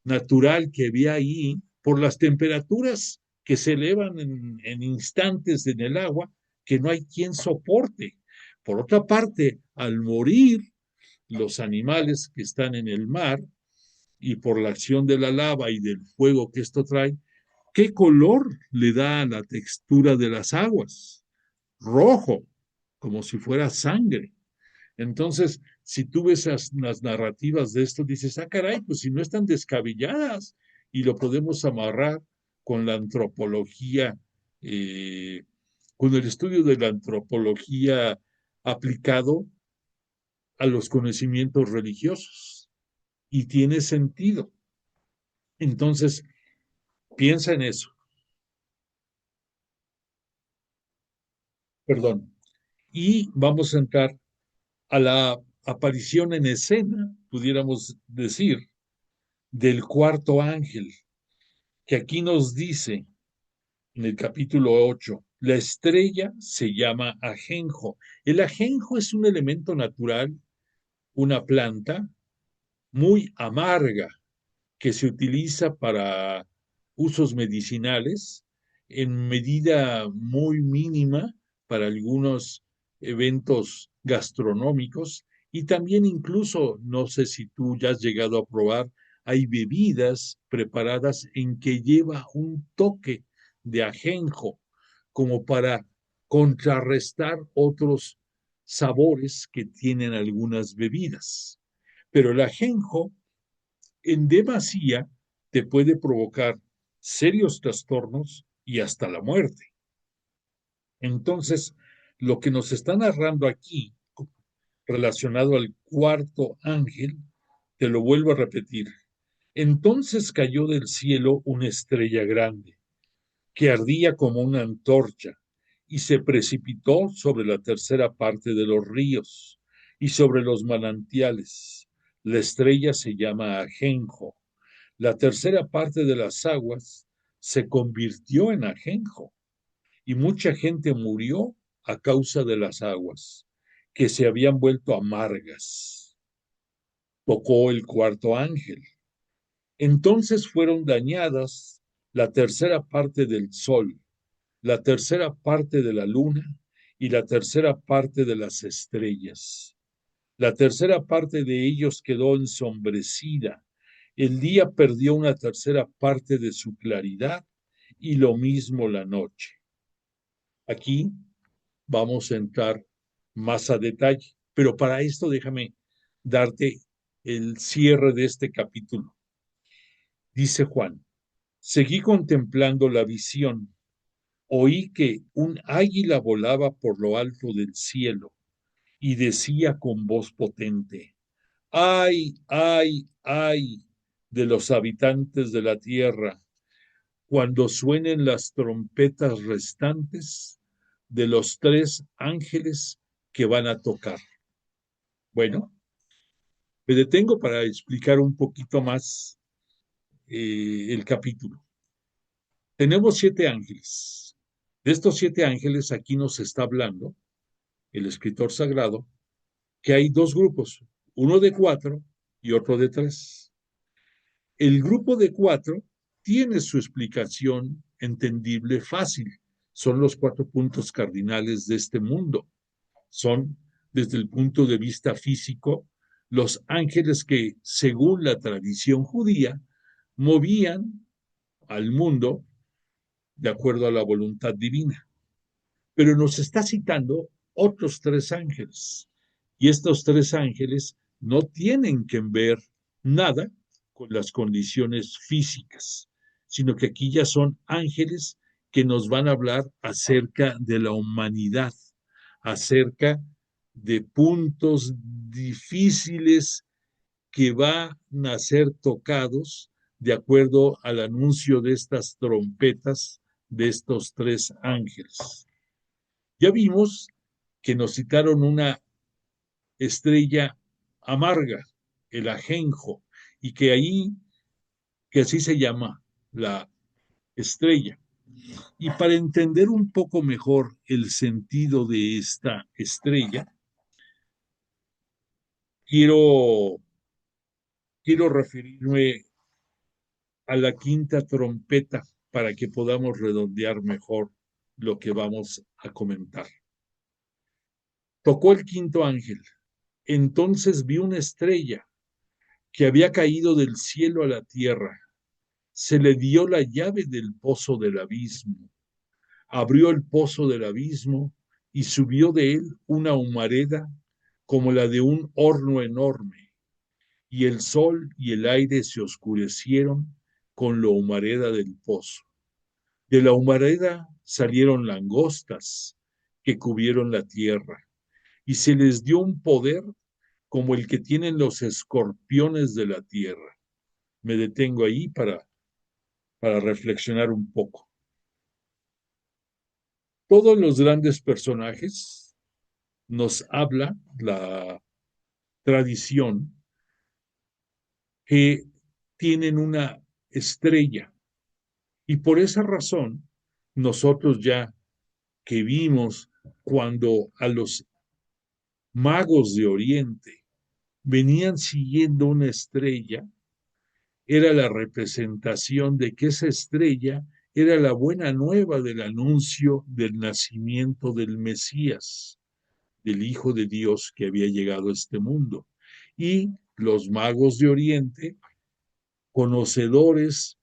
natural que había ahí por las temperaturas que se elevan en instantes en el agua que no hay quien soporte. Por otra parte, al morir los animales que están en el mar y por la acción de la lava y del fuego que esto trae, ¿qué color le da a la textura de las aguas? Rojo, como si fuera sangre. Entonces, si tú ves las narrativas de esto, dices, ah, caray, pues si no están descabelladas y lo podemos amarrar con la antropología, eh, con el estudio de la antropología aplicado a los conocimientos religiosos. Y tiene sentido. Entonces, piensa en eso. Perdón. Y vamos a entrar a la aparición en escena, pudiéramos decir, del cuarto ángel, que aquí nos dice en el capítulo 8, la estrella se llama ajenjo. El ajenjo es un elemento natural, una planta muy amarga que se utiliza para usos medicinales en medida muy mínima para algunos eventos gastronómicos y también incluso, no sé si tú ya has llegado a probar, hay bebidas preparadas en que lleva un toque de ajenjo como para contrarrestar otros sabores que tienen algunas bebidas. Pero el ajenjo en demasía te puede provocar serios trastornos y hasta la muerte. Entonces, lo que nos está narrando aquí, relacionado al cuarto ángel, te lo vuelvo a repetir. Entonces cayó del cielo una estrella grande, que ardía como una antorcha, y se precipitó sobre la tercera parte de los ríos y sobre los manantiales. La estrella se llama Ajenjo. La tercera parte de las aguas se convirtió en ajenjo y mucha gente murió a causa de las aguas, que se habían vuelto amargas. Tocó el cuarto ángel. Entonces fueron dañadas la tercera parte del sol, la tercera parte de la luna y la tercera parte de las estrellas. La tercera parte de ellos quedó ensombrecida. El día perdió una tercera parte de su claridad y lo mismo la noche. Aquí vamos a entrar más a detalle, pero para esto déjame darte el cierre de este capítulo. Dice Juan, seguí contemplando la visión, oí que un águila volaba por lo alto del cielo y decía con voz potente, ay, ay, ay de los habitantes de la tierra, cuando suenen las trompetas restantes de los tres ángeles que van a tocar. Bueno, me detengo para explicar un poquito más el capítulo. Tenemos 7 ángeles. De estos 7 ángeles, aquí nos está hablando el escritor sagrado que hay dos grupos, uno de 4 y otro de 3. El grupo de 4 tiene su explicación entendible fácil. Son los 4 puntos cardinales de este mundo. Son, desde el punto de vista físico, los ángeles que, según la tradición judía, movían al mundo de acuerdo a la voluntad divina. Pero nos está citando otros 3 ángeles. Y estos tres ángeles no tienen que ver nada con las condiciones físicas, sino que aquí ya son ángeles que nos van a hablar acerca de la humanidad, acerca de puntos difíciles que van a ser tocados de acuerdo al anuncio de estas trompetas de estos tres ángeles. Ya vimos que nos citaron una estrella amarga, el ajenjo, y que ahí, que así se llama la estrella. Y para entender un poco mejor el sentido de esta estrella, quiero, quiero referirme a la quinta trompeta para que podamos redondear mejor lo que vamos a comentar. Tocó el quinto ángel. Entonces vi una estrella que había caído del cielo a la tierra. Se le dio la llave del pozo del abismo. Abrió el pozo del abismo y subió de él una humareda como la de un horno enorme, y el sol y el aire se oscurecieron con la humareda del pozo. De la humareda salieron langostas que cubrieron la tierra, y se les dio un poder como el que tienen los escorpiones de la tierra. Me detengo ahí para reflexionar un poco. Todos los grandes personajes nos habla la tradición que tienen una estrella, y por esa razón nosotros ya que vimos cuando a los magos de Oriente venían siguiendo una estrella, era la representación de que esa estrella era la buena nueva del anuncio del nacimiento del Mesías, del Hijo de Dios que había llegado a este mundo. Y los magos de Oriente, conocedores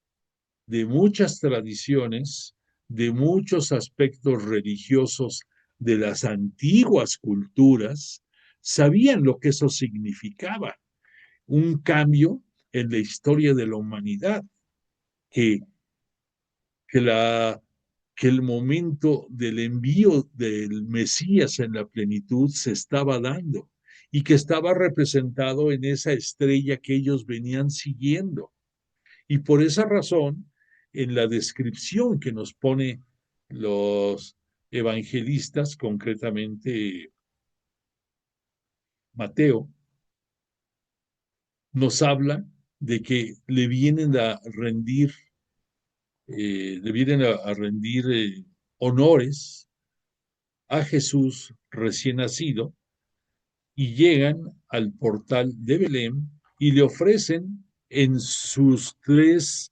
de muchas tradiciones, de muchos aspectos religiosos de las antiguas culturas, sabían lo que eso significaba, un cambio en la historia de la humanidad, que, que, la, que el momento del envío del Mesías en la plenitud se estaba dando y que estaba representado en esa estrella que ellos venían siguiendo. Y por esa razón, en la descripción que nos pone los evangelistas, concretamente Mateo, nos habla de que le vienen a rendir honores a Jesús recién nacido, y llegan al portal de Belén y le ofrecen en sus tres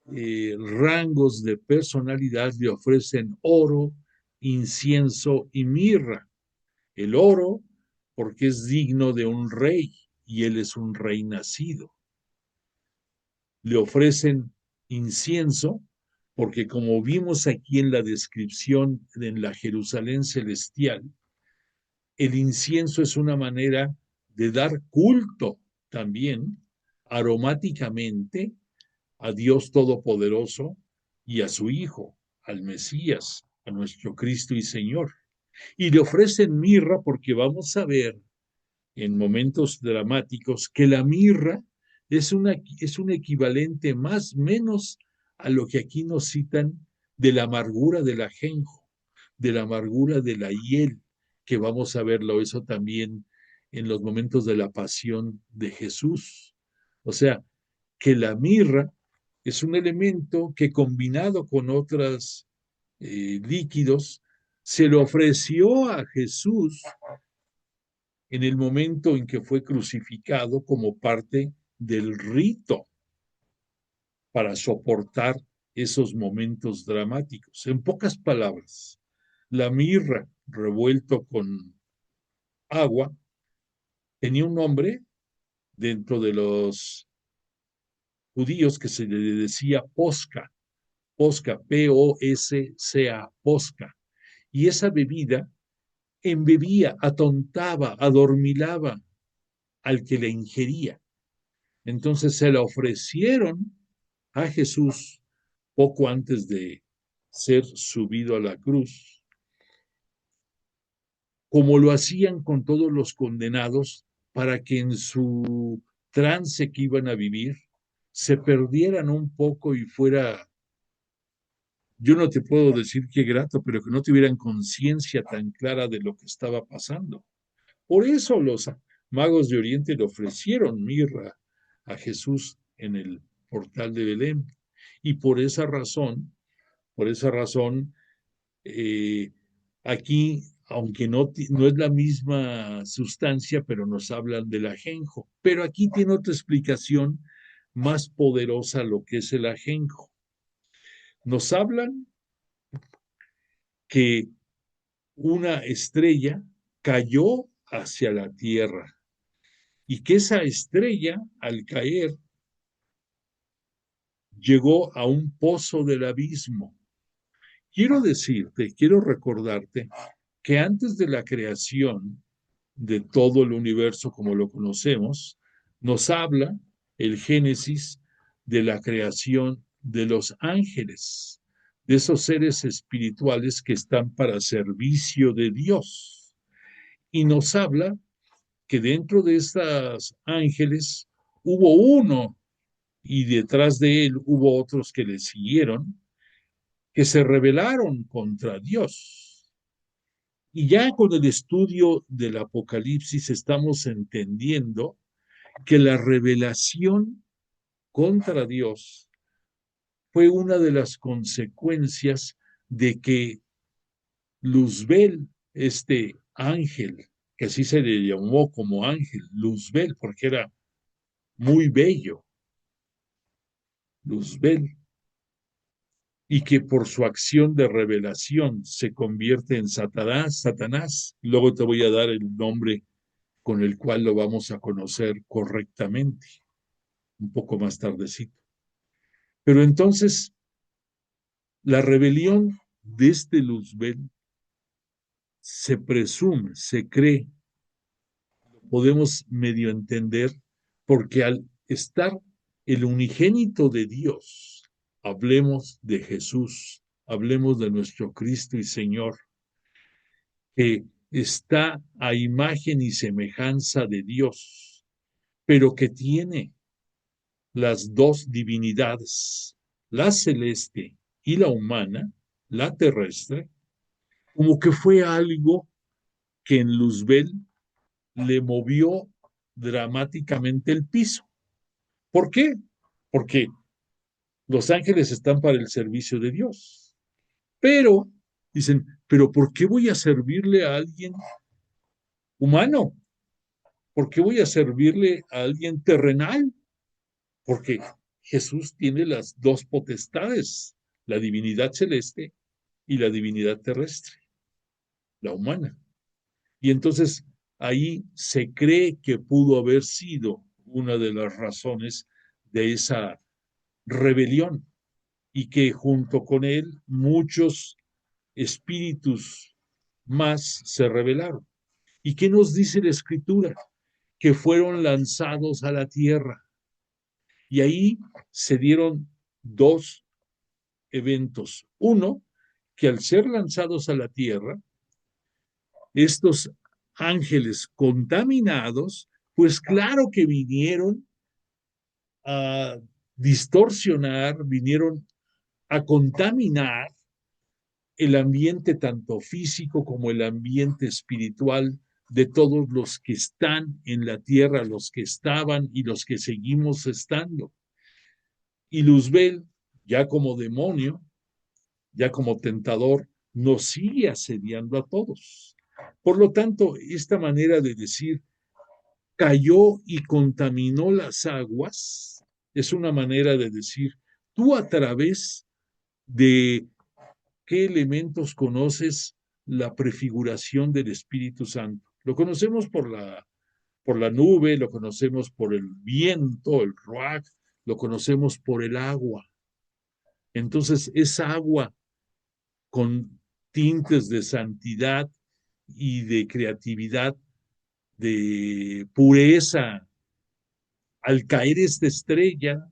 rangos de personalidad, le ofrecen oro, incienso y mirra. El oro porque es digno de un rey y él es un rey nacido. Le ofrecen incienso porque, como vimos aquí en la descripción en la Jerusalén celestial, el incienso es una manera de dar culto también aromáticamente a Dios Todopoderoso y a su Hijo, al Mesías, a nuestro Cristo y Señor. Y le ofrecen mirra porque vamos a ver en momentos dramáticos que la mirra es un equivalente más o menos a lo que aquí nos citan de la amargura del ajenjo, de la amargura de la hiel, que vamos a verlo eso también en los momentos de la pasión de Jesús. O sea, que la mirra es un elemento que, combinado con otros líquidos, se le ofreció a Jesús en el momento en que fue crucificado como parte del rito para soportar esos momentos dramáticos. En pocas palabras, la mirra revuelto con agua tenía un nombre dentro de los judíos que se le decía posca, posca, P-O-S-C-A, posca. Y esa bebida embebía, atontaba, adormilaba al que la ingería. Entonces se la ofrecieron a Jesús poco antes de ser subido a la cruz, como lo hacían con todos los condenados, para que en su trance que iban a vivir se perdieran un poco y fuera, yo no te puedo decir qué grato, pero que no tuvieran conciencia tan clara de lo que estaba pasando. Por eso los magos de Oriente le ofrecieron mirra a Jesús en el portal de Belén. Y por esa razón, eh, aquí, aunque no es la misma sustancia, pero nos hablan del ajenjo. Pero aquí tiene otra explicación más poderosa lo que es el ajenjo. Nos hablan que una estrella cayó hacia la tierra y que esa estrella, al caer, llegó a un pozo del abismo. Quiero recordarte que antes de la creación de todo el universo como lo conocemos, nos habla el Génesis de la creación de los ángeles, de esos seres espirituales que están para servicio de Dios. Y nos habla que dentro de estos ángeles hubo uno y detrás de él hubo otros que le siguieron, que se rebelaron contra Dios. Y ya con el estudio del Apocalipsis estamos entendiendo que la rebelación contra Dios fue una de las consecuencias de que Luzbel, este ángel, que así se le llamó como ángel, Luzbel, porque era muy bello, Luzbel, y que por su acción de revelación se convierte en Satanás. Luego te voy a dar el nombre con el cual lo vamos a conocer correctamente, un poco más tardecito. Pero entonces, la rebelión de este Luzbel se presume, se cree, podemos medio entender, porque al estar el unigénito de Dios, hablemos de Jesús, hablemos de nuestro Cristo y Señor, que está a imagen y semejanza de Dios, pero que tiene las dos divinidades, la celeste y la humana, la terrestre, como que fue algo que en Luzbel le movió dramáticamente el piso. ¿Por qué? Porque los ángeles están para el servicio de Dios. Pero, dicen, pero ¿por qué voy a servirle a alguien humano? ¿Por qué voy a servirle a alguien terrenal? Porque Jesús tiene las dos potestades, la divinidad celeste y la divinidad terrestre, la humana. Y entonces ahí se cree que pudo haber sido una de las razones de esa rebelión y que junto con él muchos espíritus más se rebelaron. ¿Y qué nos dice la escritura? Que fueron lanzados a la tierra. Y ahí se dieron dos eventos. Uno, que al ser lanzados a la tierra, estos ángeles contaminados, pues claro que vinieron a distorsionar, vinieron a contaminar el ambiente tanto físico como el ambiente espiritual de todos los que están en la tierra, los que estaban y los que seguimos estando. Y Luzbel, ya como demonio, ya como tentador, nos sigue asediando a todos. Por lo tanto, esta manera de decir cayó y contaminó las aguas es una manera de decir tú a través de qué elementos conoces la prefiguración del Espíritu Santo. Lo conocemos por la nube, lo conocemos por el viento, el ruach, lo conocemos por el agua. Entonces, esa agua con tintes de santidad y de creatividad, de pureza, al caer esta estrella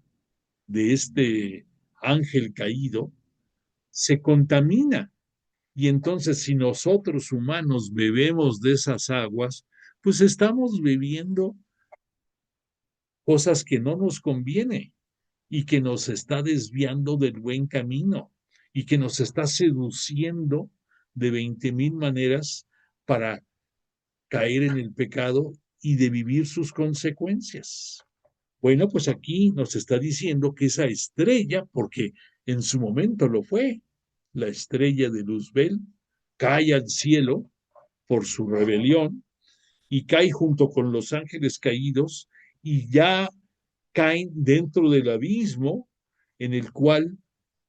de este ángel caído, se contamina. Y entonces si nosotros humanos bebemos de esas aguas, pues estamos bebiendo cosas que no nos conviene y que nos está desviando del buen camino y que nos está seduciendo de 20,000 maneras para caer en el pecado y de vivir sus consecuencias. Bueno, pues aquí nos está diciendo que esa estrella, porque en su momento lo fue, la estrella de Luzbel, cae al cielo por su rebelión y cae junto con los ángeles caídos y ya caen dentro del abismo en el cual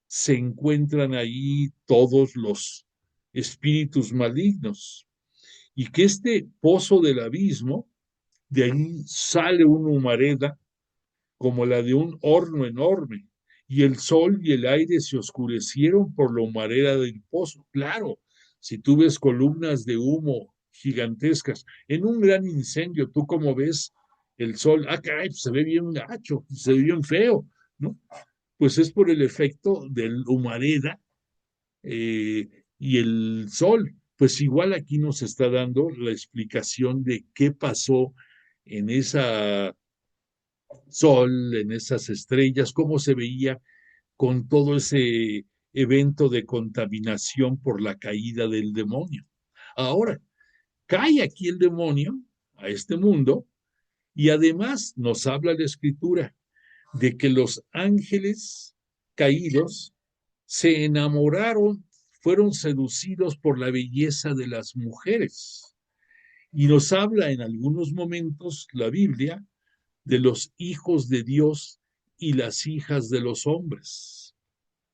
se encuentran ahí todos los espíritus malignos. Y que este pozo del abismo, de ahí sale una humareda como la de un horno enorme, y el sol y el aire se oscurecieron por la humareda del pozo. Claro, si tú ves columnas de humo gigantescas en un gran incendio, tú como ves el sol, caray, pues se ve bien gacho, se ve bien feo, ¿no? Pues es por el efecto de la humareda eh, y el sol. Pues igual aquí nos está dando la explicación de qué pasó en esa sol, en esas estrellas, cómo se veía con todo ese evento de contaminación por la caída del demonio. Ahora, cae aquí el demonio a este mundo y además nos habla la escritura de que los ángeles caídos se enamoraron, fueron seducidos por la belleza de las mujeres. Y nos habla en algunos momentos la Biblia de los hijos de Dios y las hijas de los hombres,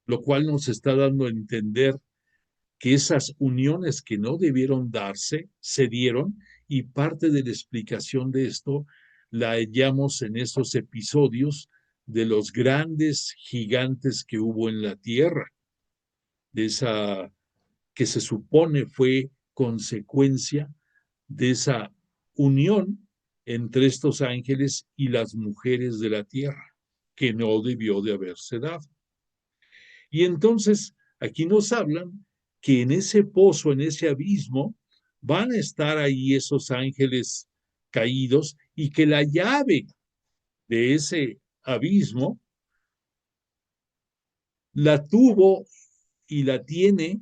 lo cual nos está dando a entender que esas uniones que no debieron darse se dieron, y parte de la explicación de esto la hallamos en esos episodios de los grandes gigantes que hubo en la tierra, de esa que se supone fue consecuencia de esa unión entre estos ángeles y las mujeres de la tierra, que no debió de haberse dado. Y entonces aquí nos hablan que en ese pozo, en ese abismo, van a estar ahí esos ángeles caídos y que la llave de ese abismo la tuvo y la tiene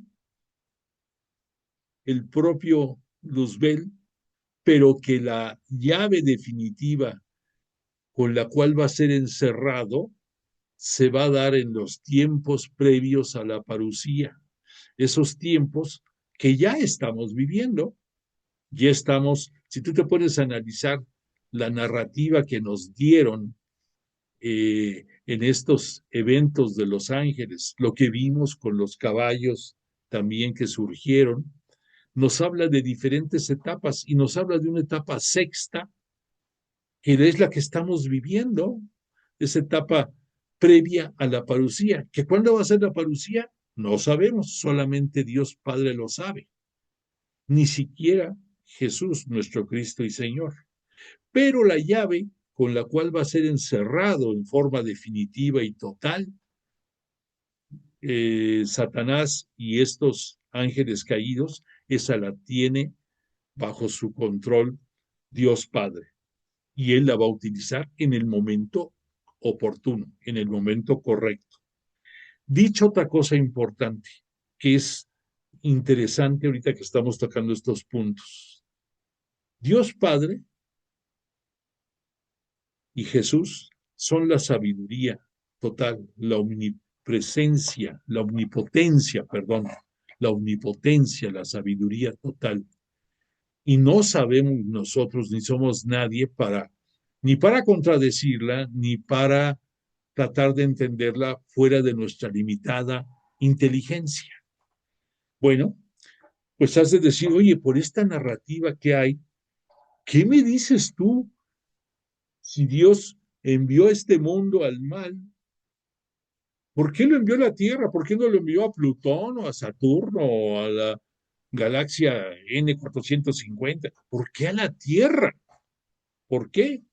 el propio Luzbel, pero que la llave definitiva con la cual va a ser encerrado se va a dar en los tiempos previos a la parucía, esos tiempos que ya estamos viviendo, ya estamos, si tú te pones a analizar la narrativa que nos dieron en estos eventos de Los Ángeles, lo que vimos con los caballos también que surgieron, nos habla de diferentes etapas y nos habla de una etapa sexta, que es la que estamos viviendo, esa etapa previa a la parucía. ¿Que cuándo va a ser la parucía? No sabemos, solamente Dios Padre lo sabe. Ni siquiera Jesús, nuestro Cristo y Señor. Pero la llave con la cual va a ser encerrado en forma definitiva y total Satanás y estos ángeles caídos, esa la tiene bajo su control Dios Padre. Y Él la va a utilizar en el momento oportuno, en el momento correcto. Dicho otra cosa importante, que es interesante ahorita que estamos tocando estos puntos. Dios Padre y Jesús son la sabiduría total, la omnipresencia, la omnipotencia, perdón, la omnipotencia, la sabiduría total. Y no sabemos nosotros ni somos nadie para, ni para contradecirla, ni para tratar de entenderla fuera de nuestra limitada inteligencia. Bueno, pues has de decir, oye, por esta narrativa que hay, ¿qué me dices tú? Si Dios envió a este mundo al mal, ¿por qué lo envió a la Tierra? ¿Por qué no lo envió a Plutón o a Saturno o a la galaxia N450. ¿Por qué a la Tierra? ¿Por qué?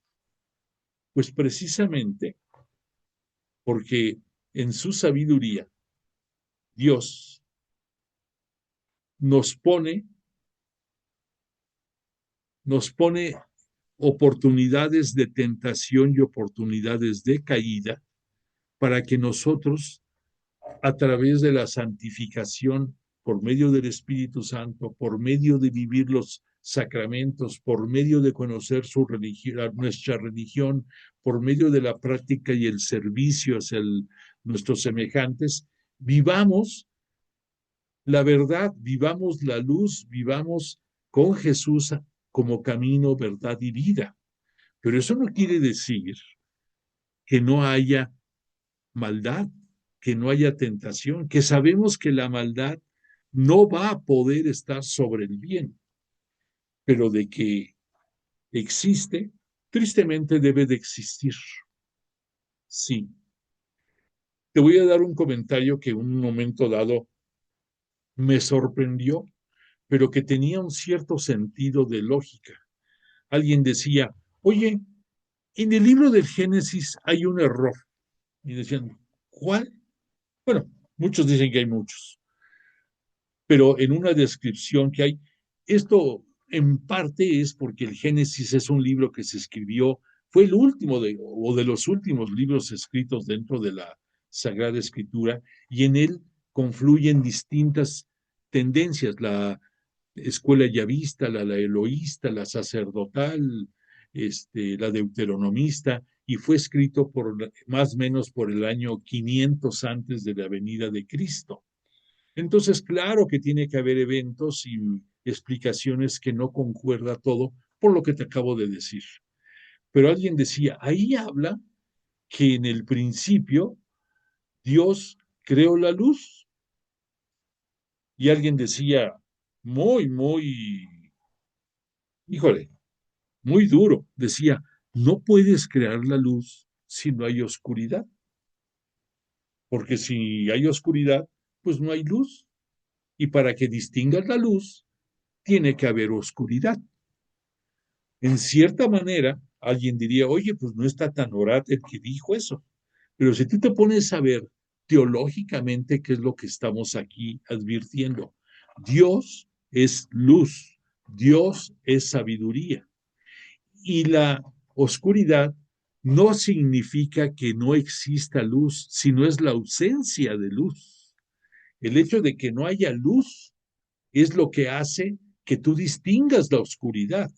Pues precisamente porque en su sabiduría Dios nos pone, nos pone oportunidades de tentación y oportunidades de caída para que nosotros, a través de la santificación, por medio del Espíritu Santo, por medio de vivir los sacramentos, por medio de conocer su religión, nuestra religión, por medio de la práctica y el servicio hacia nuestros semejantes, vivamos la verdad, vivamos la luz, vivamos con Jesús como camino, verdad y vida. Pero eso no quiere decir que no haya maldad, que no haya tentación, que sabemos que la maldad no va a poder estar sobre el bien, pero de que existe, tristemente debe de existir. Sí. Te voy a dar un comentario que en un momento dado me sorprendió, pero que tenía un cierto sentido de lógica. Alguien decía, oye, en el libro del Génesis hay un error. Y decían, ¿cuál? Bueno, muchos dicen que hay muchos, pero en una descripción que hay, esto en parte es porque el Génesis es un libro que se escribió, fue el último o de los últimos libros escritos dentro de la Sagrada Escritura, y en él confluyen distintas tendencias, la escuela yavista, la eloísta, la sacerdotal, la deuteronomista, y fue escrito por más o menos por el año 500 antes de la venida de Cristo. Entonces, claro que tiene que haber eventos y explicaciones que no concuerda todo por lo que te acabo de decir. Pero alguien decía, ahí habla que en el principio Dios creó la luz. Y alguien decía, muy, híjole, muy duro, decía, no puedes crear la luz si no hay oscuridad, porque si hay oscuridad, pues no hay luz. Y para que distingas la luz, tiene que haber oscuridad. En cierta manera, alguien diría, oye, pues no está tan orate el que dijo eso. Pero si tú te pones a ver teológicamente qué es lo que estamos aquí advirtiendo, Dios es luz, Dios es sabiduría. Y la oscuridad no significa que no exista luz, sino es la ausencia de luz. El hecho de que no haya luz es lo que hace que tú distingas la oscuridad.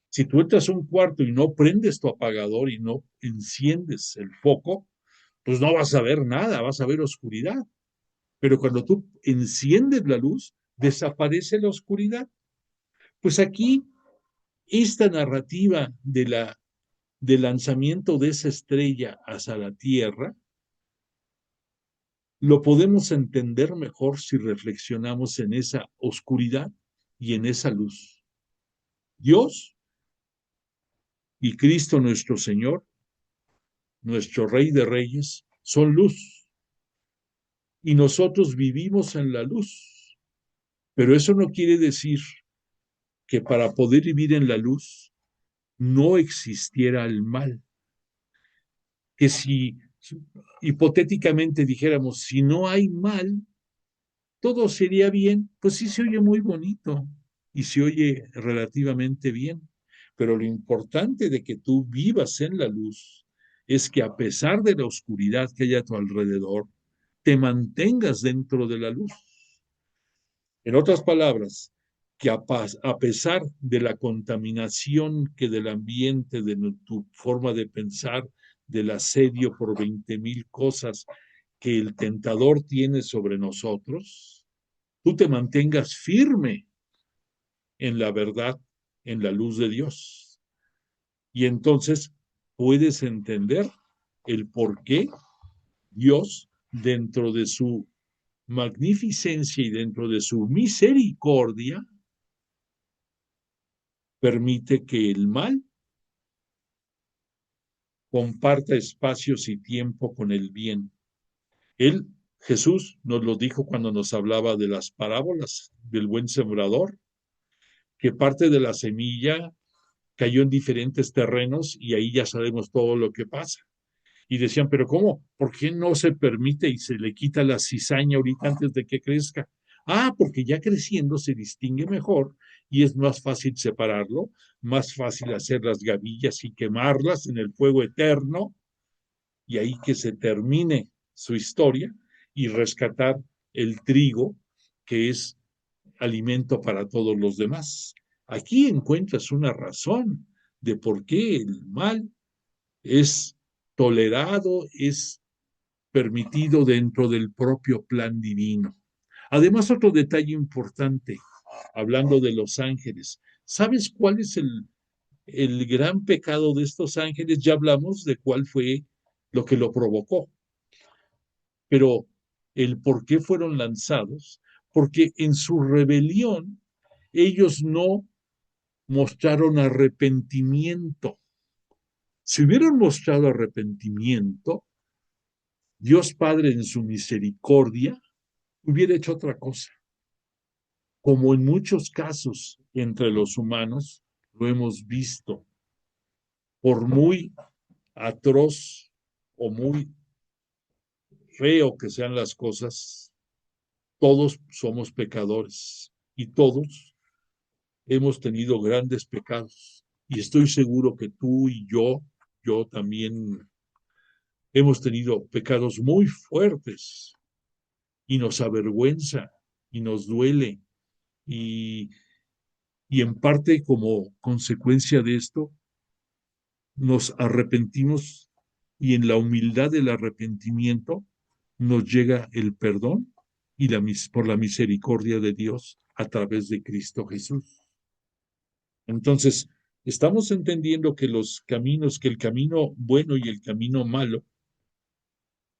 Si tú entras a un cuarto y no prendes tu apagador y no enciendes el foco, pues no vas a ver nada, vas a ver oscuridad. Pero cuando tú enciendes la luz, desaparece la oscuridad. Pues aquí, esta narrativa del lanzamiento de esa estrella hacia la Tierra, lo podemos entender mejor si reflexionamos en esa oscuridad y en esa luz. Dios y Cristo nuestro Señor, nuestro Rey de Reyes, son luz. Y nosotros vivimos en la luz. Pero eso no quiere decir que para poder vivir en la luz no existiera el mal. Que si hipotéticamente dijéramos, si no hay mal, todo sería bien, pues sí se oye muy bonito y se oye relativamente bien. Pero lo importante de que tú vivas en la luz es que a pesar de la oscuridad que hay a tu alrededor, te mantengas dentro de la luz. En otras palabras, que a pesar de la contaminación que del ambiente, de tu forma de pensar, del asedio por 20,000 cosas que el tentador tiene sobre nosotros, tú te mantengas firme en la verdad, en la luz de Dios. Y entonces puedes entender el por qué Dios, dentro de su magnificencia y dentro de su misericordia, permite que el mal comparta espacios y tiempo con el bien. Él Jesús nos lo dijo cuando nos hablaba de las parábolas del buen sembrador, que parte de la semilla cayó en diferentes terrenos y ahí ya sabemos todo lo que pasa. Y decían, pero ¿cómo? ¿Por qué no se permite y se le quita la cizaña ahorita antes de que crezca? Ah, porque ya creciendo se distingue mejor y es más fácil separarlo, más fácil hacer las gavillas y quemarlas en el fuego eterno y ahí que se termine su historia y rescatar el trigo que es alimento para todos los demás. Aquí encuentras una razón de por qué el mal es tolerado, es permitido dentro del propio plan divino. Además, otro detalle importante, hablando de los ángeles, ¿sabes cuál es el gran pecado de estos ángeles? Ya hablamos de cuál fue lo que lo provocó, pero el por qué fueron lanzados, porque en su rebelión ellos no mostraron arrepentimiento. Si hubieran mostrado arrepentimiento, Dios Padre en su misericordia hubiera hecho otra cosa. Como en muchos casos entre los humanos lo hemos visto, por muy atroz o muy feo que sean las cosas, todos somos pecadores y todos hemos tenido grandes pecados. Y estoy seguro que tú y yo también hemos tenido pecados muy fuertes y nos avergüenza y nos duele y, y en parte como consecuencia de esto nos arrepentimos y en la humildad del arrepentimiento nos llega el perdón y por la misericordia de Dios a través de Cristo Jesús. Entonces, estamos entendiendo que los caminos, que el camino bueno y el camino malo,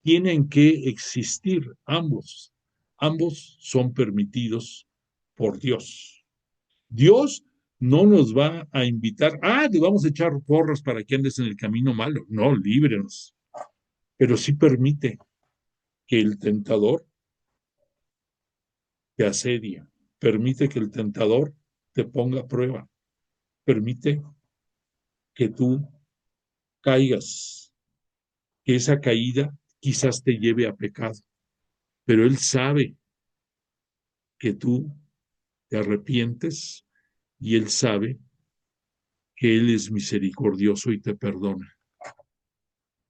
tienen que existir ambos. Ambos son permitidos por Dios. Dios no nos va a invitar, te vamos a echar porras para que andes en el camino malo. No, líbrenos. Pero sí permite que el tentador te asedie, permite que el tentador te ponga a prueba, permite que tú caigas, que esa caída quizás te lleve a pecado, pero Él sabe que tú te arrepientes y Él sabe que Él es misericordioso y te perdona,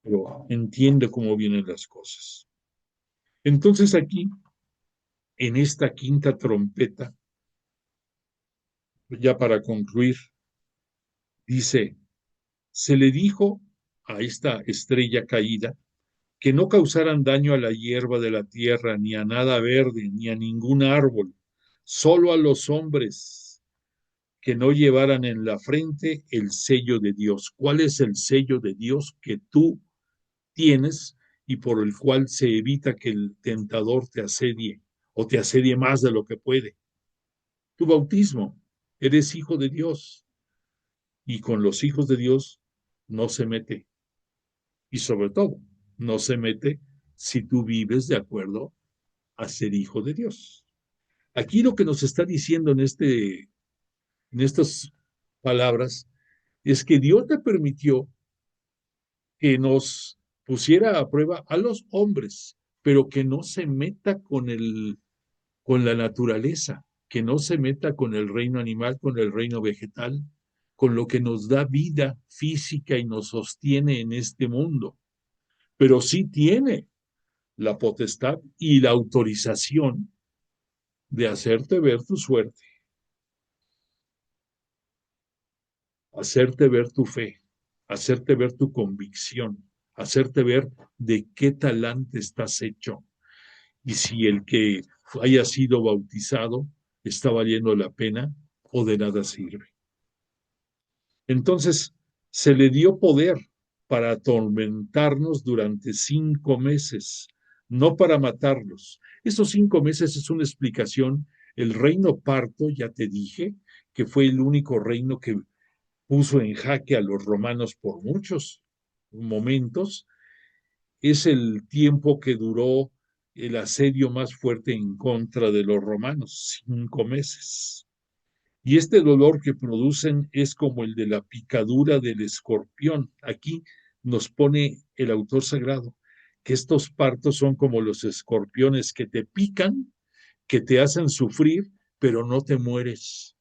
pero entiende cómo vienen las cosas. Entonces aquí, en esta quinta trompeta, ya para concluir, dice, se le dijo a esta estrella caída que no causaran daño a la hierba de la tierra, ni a nada verde, ni a ningún árbol, solo a los hombres que no llevaran en la frente el sello de Dios. ¿Cuál es el sello de Dios que tú tienes y por el cual se evita que el tentador te asedie o te asedie más de lo que puede? Tu bautismo. Eres hijo de Dios y con los hijos de Dios no se mete. Y sobre todo, no se mete si tú vives de acuerdo a ser hijo de Dios. Aquí lo que nos está diciendo en estas palabras es que Dios te permitió que nos pusiera a prueba a los hombres, pero que no se meta con la naturaleza, que no se meta con el reino animal, con el reino vegetal, con lo que nos da vida física y nos sostiene en este mundo. Pero sí tiene la potestad y la autorización de hacerte ver tu suerte, hacerte ver tu fe, hacerte ver tu convicción, hacerte ver de qué talante estás hecho y si el que haya sido bautizado está valiendo la pena o de nada sirve. Entonces, se le dio poder para atormentarnos durante 5 meses, no para matarlos. Esos 5 meses es una explicación. El reino parto, ya te dije, que fue el único reino que puso en jaque a los romanos por muchos momentos, es el tiempo que duró el asedio más fuerte en contra de los romanos, 5 meses. Y este dolor que producen es como el de la picadura del escorpión. Aquí nos pone el autor sagrado que estos partos son como los escorpiones que te pican, que te hacen sufrir, pero no te mueres,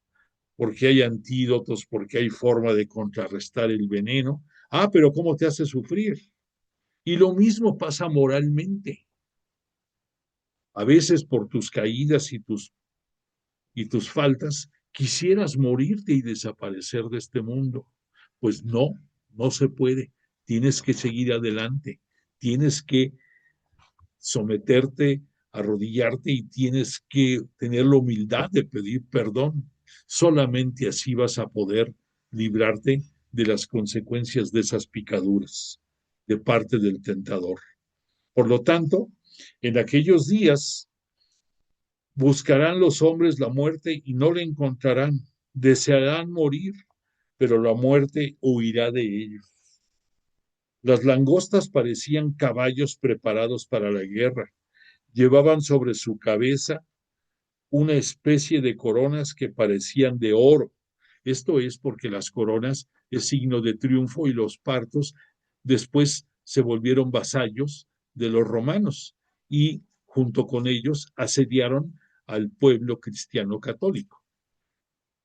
porque hay antídotos, porque hay forma de contrarrestar el veneno. Ah, pero ¿cómo te hace sufrir? Y lo mismo pasa moralmente. A veces por tus caídas y tus faltas, quisieras morirte y desaparecer de este mundo. Pues no, no se puede. Tienes que seguir adelante. Tienes que someterte, arrodillarte y tienes que tener la humildad de pedir perdón. Solamente así vas a poder librarte de las consecuencias de esas picaduras de parte del tentador. Por lo tanto, en aquellos días buscarán los hombres la muerte y no la encontrarán. Desearán morir, pero la muerte huirá de ellos. Las langostas parecían caballos preparados para la guerra. Llevaban sobre su cabeza una especie de coronas que parecían de oro. Esto es porque las coronas es signo de triunfo y los partos después se volvieron vasallos de los romanos y junto con ellos asediaron al pueblo cristiano católico.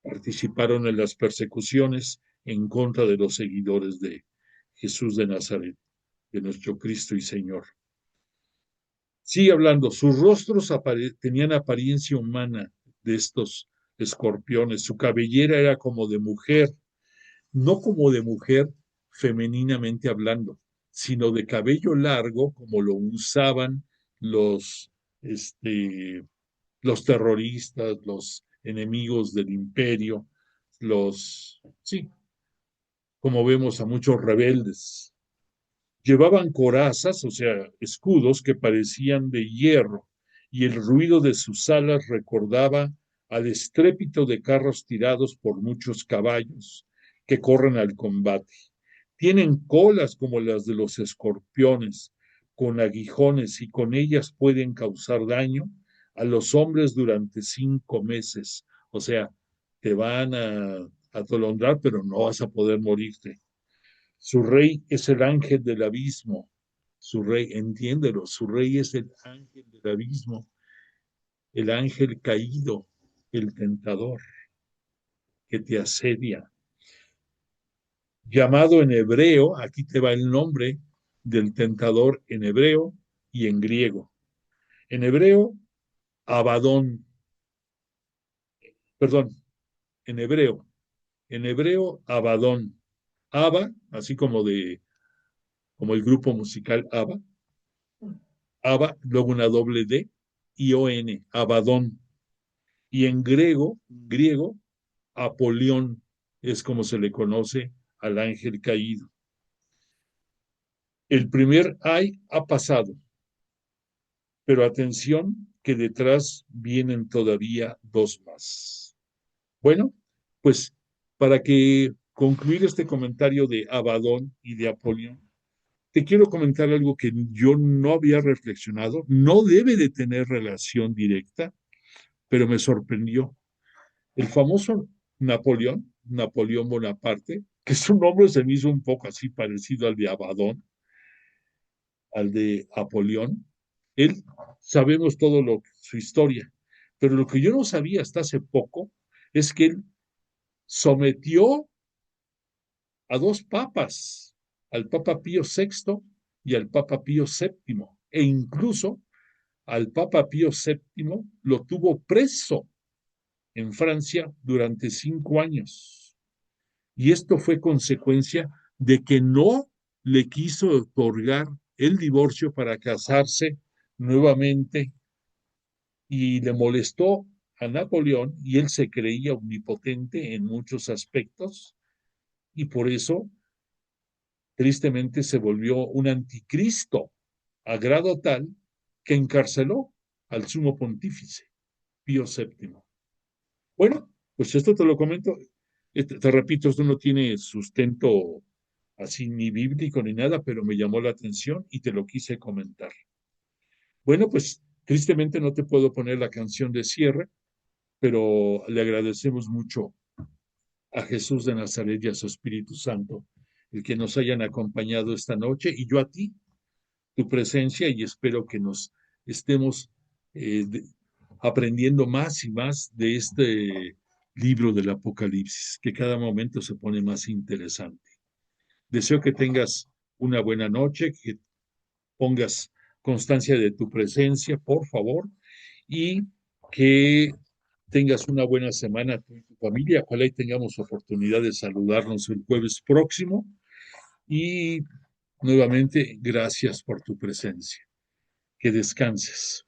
Participaron en las persecuciones en contra de los seguidores de Jesús de Nazaret, de nuestro Cristo y Señor. Sigue hablando, sus rostros tenían apariencia humana de estos escorpiones, su cabellera era como de mujer, no como de mujer femeninamente hablando, sino de cabello largo como lo usaban los, este, los terroristas, los enemigos del imperio, sí, como vemos a muchos rebeldes. Llevaban corazas, o sea, escudos que parecían de hierro, y el ruido de sus alas recordaba al estrépito de carros tirados por muchos caballos que corren al combate. Tienen colas como las de los escorpiones, con aguijones, y con ellas pueden causar daño a los hombres durante 5 meses. O sea, te van a atolondrar, pero no vas a poder morirte. Su rey es el ángel del abismo. Su rey, entiéndelo, su rey es el ángel del abismo, el ángel caído, el tentador que te asedia. Llamado en hebreo, aquí te va el nombre del tentador en hebreo y en griego. En hebreo, Abadón, perdón, en hebreo, Abadón. Abba, así como el grupo musical Abba, Abba, luego una doble D, I-O-N, Abadón. Y en griego, Apolión es como se le conoce al ángel caído. El primer ay ha pasado, pero atención que detrás vienen todavía dos más. Bueno, pues para que concluir este comentario de Abadón y de Apolión, te quiero comentar algo que yo no había reflexionado, no debe de tener relación directa, pero me sorprendió. El famoso Napoleón Bonaparte, que su nombre se me hizo un poco así parecido al de Abadón, al de Apolión, él sabemos su historia, pero lo que yo no sabía hasta hace poco es que él sometió a dos papas, al Papa Pío VI y al Papa Pío VII, e incluso al Papa Pío VII lo tuvo preso en Francia durante 5 años. Y esto fue consecuencia de que no le quiso otorgar el divorcio para casarse nuevamente y le molestó a Napoleón y él se creía omnipotente en muchos aspectos y por eso tristemente se volvió un anticristo a grado tal que encarceló al sumo pontífice Pío VII. Bueno, pues esto te lo comento, te repito, esto no tiene sustento así ni bíblico ni nada, pero me llamó la atención y te lo quise comentar. Bueno, pues tristemente no te puedo poner la canción de cierre, pero le agradecemos mucho a Jesús de Nazaret y a su Espíritu Santo el que nos hayan acompañado esta noche y yo a ti, tu presencia, y espero que nos estemos de, aprendiendo más y más de este libro del Apocalipsis, que cada momento se pone más interesante. Deseo que tengas una buena noche, que pongas constancia de tu presencia, por favor, y que tengas una buena semana tú y tu familia. Ojalá y tengamos oportunidad de saludarnos el jueves próximo. Y nuevamente, gracias por tu presencia. Que descanses.